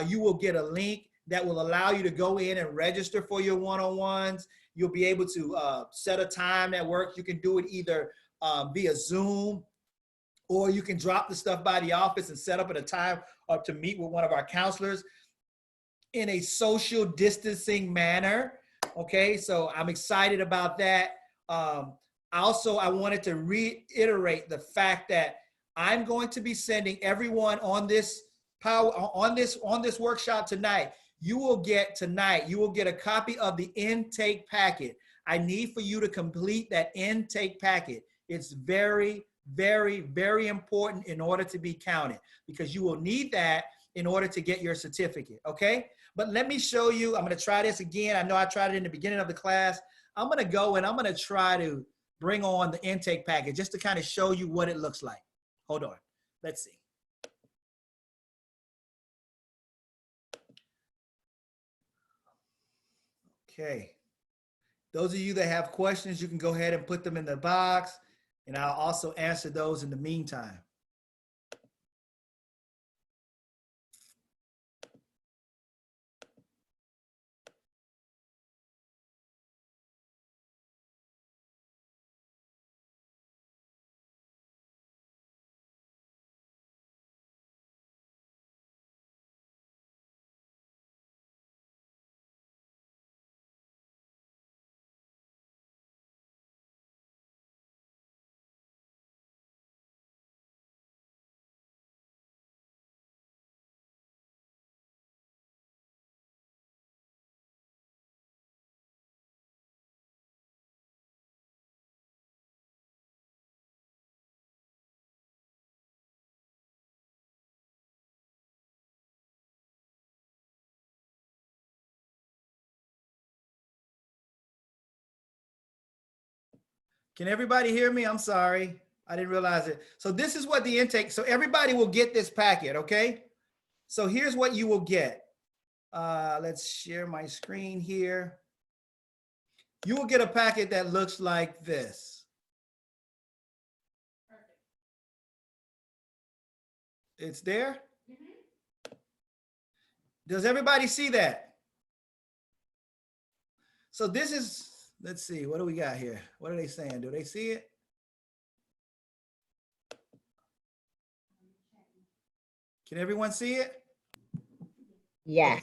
you will get a link that will allow you to go in and register for your one-on-ones. You'll be able to set a time that works. You can do it either via Zoom, or you can drop the stuff by the office and set up at a time to meet with one of our counselors in a social distancing manner. Okay, so I'm excited about that. I wanted to reiterate the fact that I'm going to be sending everyone on this workshop tonight. You will get a copy of the intake packet. I need for you to complete that intake packet. It's very, very, very important in order to be counted, because you will need that in order to get your certificate, okay? But let me show you, I'm gonna try this again. I know I tried it in the beginning of the class. I'm gonna go and I'm gonna try to bring on the intake packet just to kind of show you what it looks like. Hold on, let's see. Okay, those of you that have questions, you can go ahead and put them in the box, and I'll also answer those in the meantime. Can everybody hear me? I'm sorry. I didn't realize it. So this is what the intake, so everybody will get this packet, okay? So here's what you will get. Let's share my screen here. You will get a packet that looks like this. Perfect. It's there? Does everybody see that? So this is, let's see, what do we got here? What are they saying? Do they see it? Can everyone see it? Yes.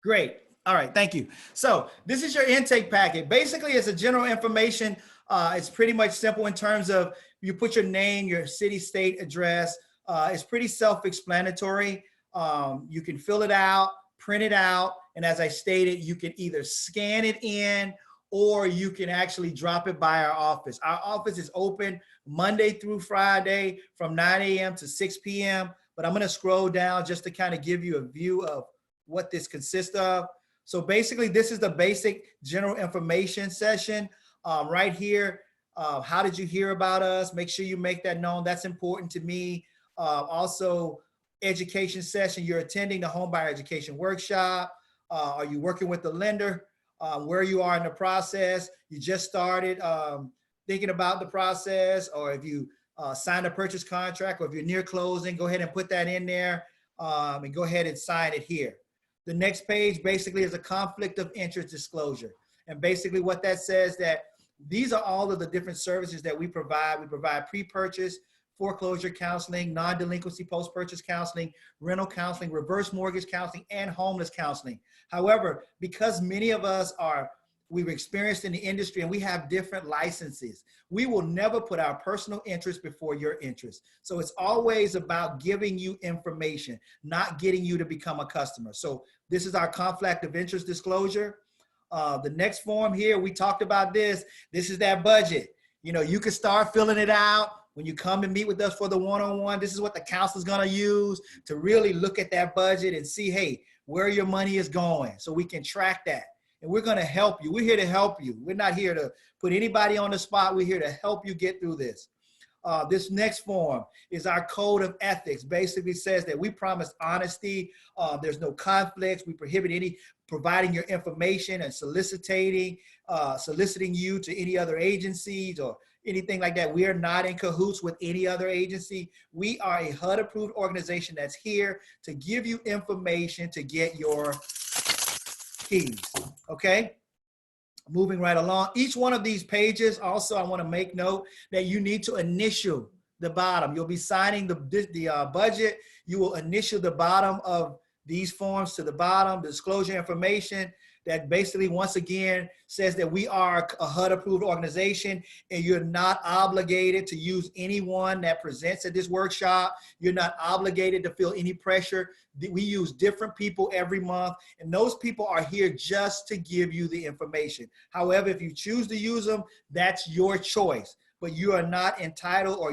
Great. All right. Thank you. So this is your intake packet. Basically, it's a general information. It's pretty much simple in terms of you put your name, your city, state, address. It's pretty self-explanatory. You can fill it out, print it out. And as I stated, you can either scan it in or you can actually drop it by our office. Our office is open Monday through Friday from 9 a.m. to 6 p.m. But I'm going to scroll down just to kind of give you a view of what this consists of. So basically, this is the basic general information session right here. How did you hear about us? Make sure you make that known. That's important to me. Also, education session. You're attending the Homebuyer Education Workshop. Are you working with the lender? Where you are in the process? You just started thinking about the process, or if you signed a purchase contract, or if you're near closing, go ahead and put that in there and go ahead and sign it here. The next page basically is a conflict of interest disclosure. And basically what that says that these are all of the different services that we provide. We provide pre-purchase, foreclosure counseling, non-delinquency post-purchase counseling, rental counseling, reverse mortgage counseling, and homeless counseling. However, because many of us we've experienced in the industry and we have different licenses, we will never put our personal interest before your interest. So it's always about giving you information, not getting you to become a customer. So this is our conflict of interest disclosure. The next form here, we talked about this. This is that budget. You know, you can start filling it out when you come and meet with us for the one-on-one. This is what the counselor's gonna use to really look at that budget and see, hey, where your money is going, so we can track that. And we're going to help you. We're here to help you. We're not here to put anybody on the spot. We're here to help you get through this. This next form is our code of ethics. Basically says that we promise honesty. There's no conflicts. We prohibit any providing your information and soliciting you to any other agencies or anything like that. We are not in cahoots with any other agency. We are a HUD-approved organization that's here to give you information to get your keys. Okay, moving right along. Each one of these pages, also, I want to make note that you need to initial the bottom. You'll be signing the budget. You will initial the bottom of these forms to the bottom, the disclosure information that basically, once again, says that we are a HUD-approved organization and you're not obligated to use anyone that presents at this workshop. You're not obligated to feel any pressure. We use different people every month, and those people are here just to give you the information. However, if you choose to use them, that's your choice, but you are not entitled, or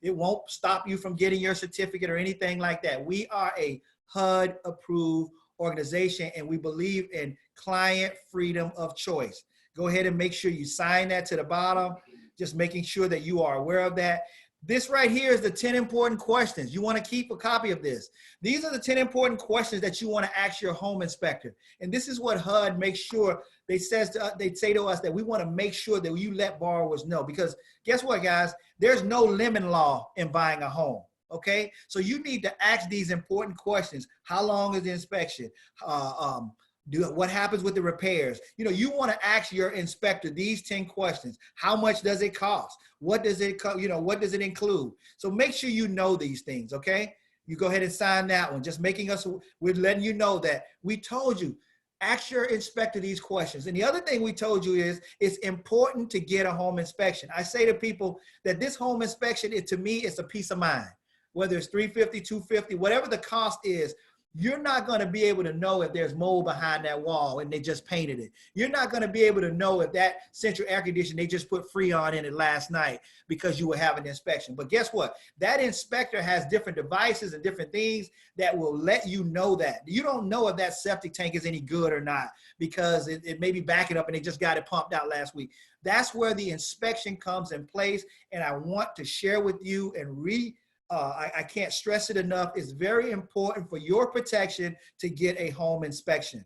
it won't stop you from getting your certificate or anything like that. We are a HUD-approved organization, and we believe in client freedom of choice. Go ahead and make sure you sign that to the bottom, just making sure that you are aware of that. This right here is the 10 important questions. You want to keep a copy of this. These are the 10 important questions that you want to ask your home inspector. And this is what HUD makes sure they say to us, that we want to make sure that you let borrowers know, because guess what, guys? There's no lemon law in buying a home. Okay, so you need to ask these important questions. How long is the inspection? What happens with the repairs? You know, you want to ask your inspector these 10 questions. How much does it cost? What does it what does it include? So make sure you know these things, okay? You go ahead and sign that one. Just we're letting you know that we told you, ask your inspector these questions. And the other thing we told you is it's important to get a home inspection. I say to people that this home inspection, to me, it's a peace of mind. Whether it's $350, $250, whatever the cost is, you're not going to be able to know if there's mold behind that wall and they just painted it. You're not going to be able to know if that central air conditioner, they just put Freon in it last night because you were having an inspection. But guess what? That inspector has different devices and different things that will let you know that. You don't know if that septic tank is any good or not because it may be backing up and they just got it pumped out last week. That's where the inspection comes in place. And I want to share with you and I can't stress it enough. It's very important for your protection to get a home inspection.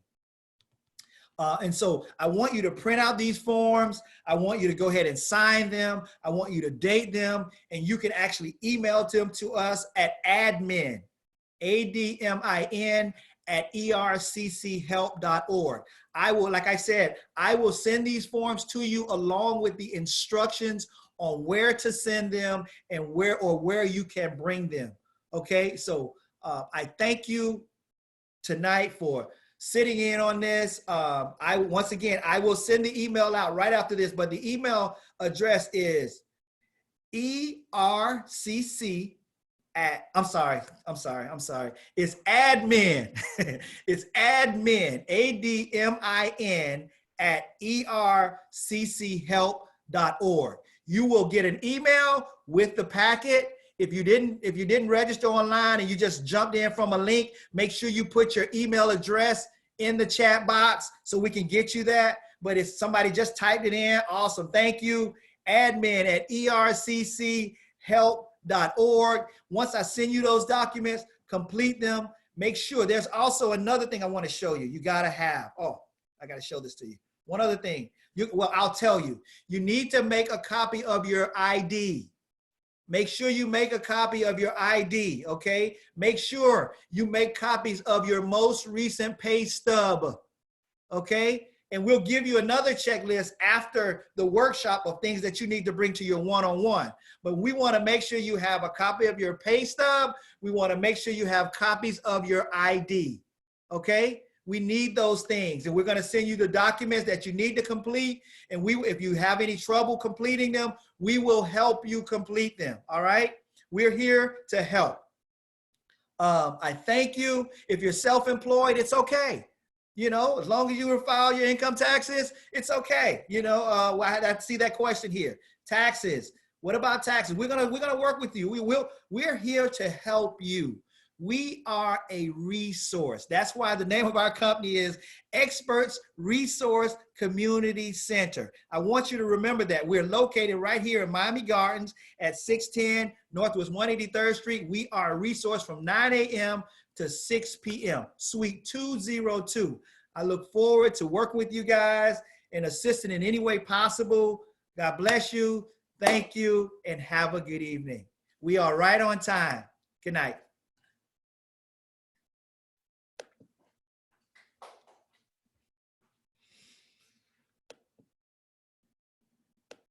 And so I want you to print out these forms. I want you to go ahead and sign them. I want you to date them, and you can actually email them to us at admin, ADMIN, at ercchelp.org. I will, like I said, I will send these forms to you along with the instructions on where to send them and where you can bring them. Okay, so I thank you tonight for sitting in on this. Once again, I will send the email out right after this, but the email address is ERCC It's admin. It's admin, ADMIN at ercchelp.org. You will get an email with the packet. If you didn't register online and you just jumped in from a link, make sure you put your email address in the chat box so we can get you that. But if somebody just typed it in, awesome. Thank you. Admin at ercchelp.org. Once I send you those documents, complete them. Make sure there's also another thing I want to show you. You got to have, I got to show this to you. One other thing. I'll tell you. You need to make a copy of your ID. Make sure you make a copy of your ID, okay? Make sure you make copies of your most recent pay stub, okay? And we'll give you another checklist after the workshop of things that you need to bring to your one-on-one. But we want to make sure you have a copy of your pay stub. We want to make sure you have copies of your ID, okay? We need those things, and we're going to send you the documents that you need to complete. And if you have any trouble completing them, we will help you complete them. All right. We're here to help. I thank you. If you're self-employed, it's okay. You know, as long as you file your income taxes, it's okay. You know, I see that question here. Taxes. What about taxes? We're gonna work with you. We're here to help you. We are a resource. That's why the name of our company is Experts Resource Community Center. I want you to remember that. We're located right here in Miami Gardens at 610 Northwest 183rd Street. We are a resource from 9 a.m. to 6 p.m. Suite 202. I look forward to working with you guys and assisting in any way possible. God bless you. Thank you and have a good evening. We are right on time. Good night.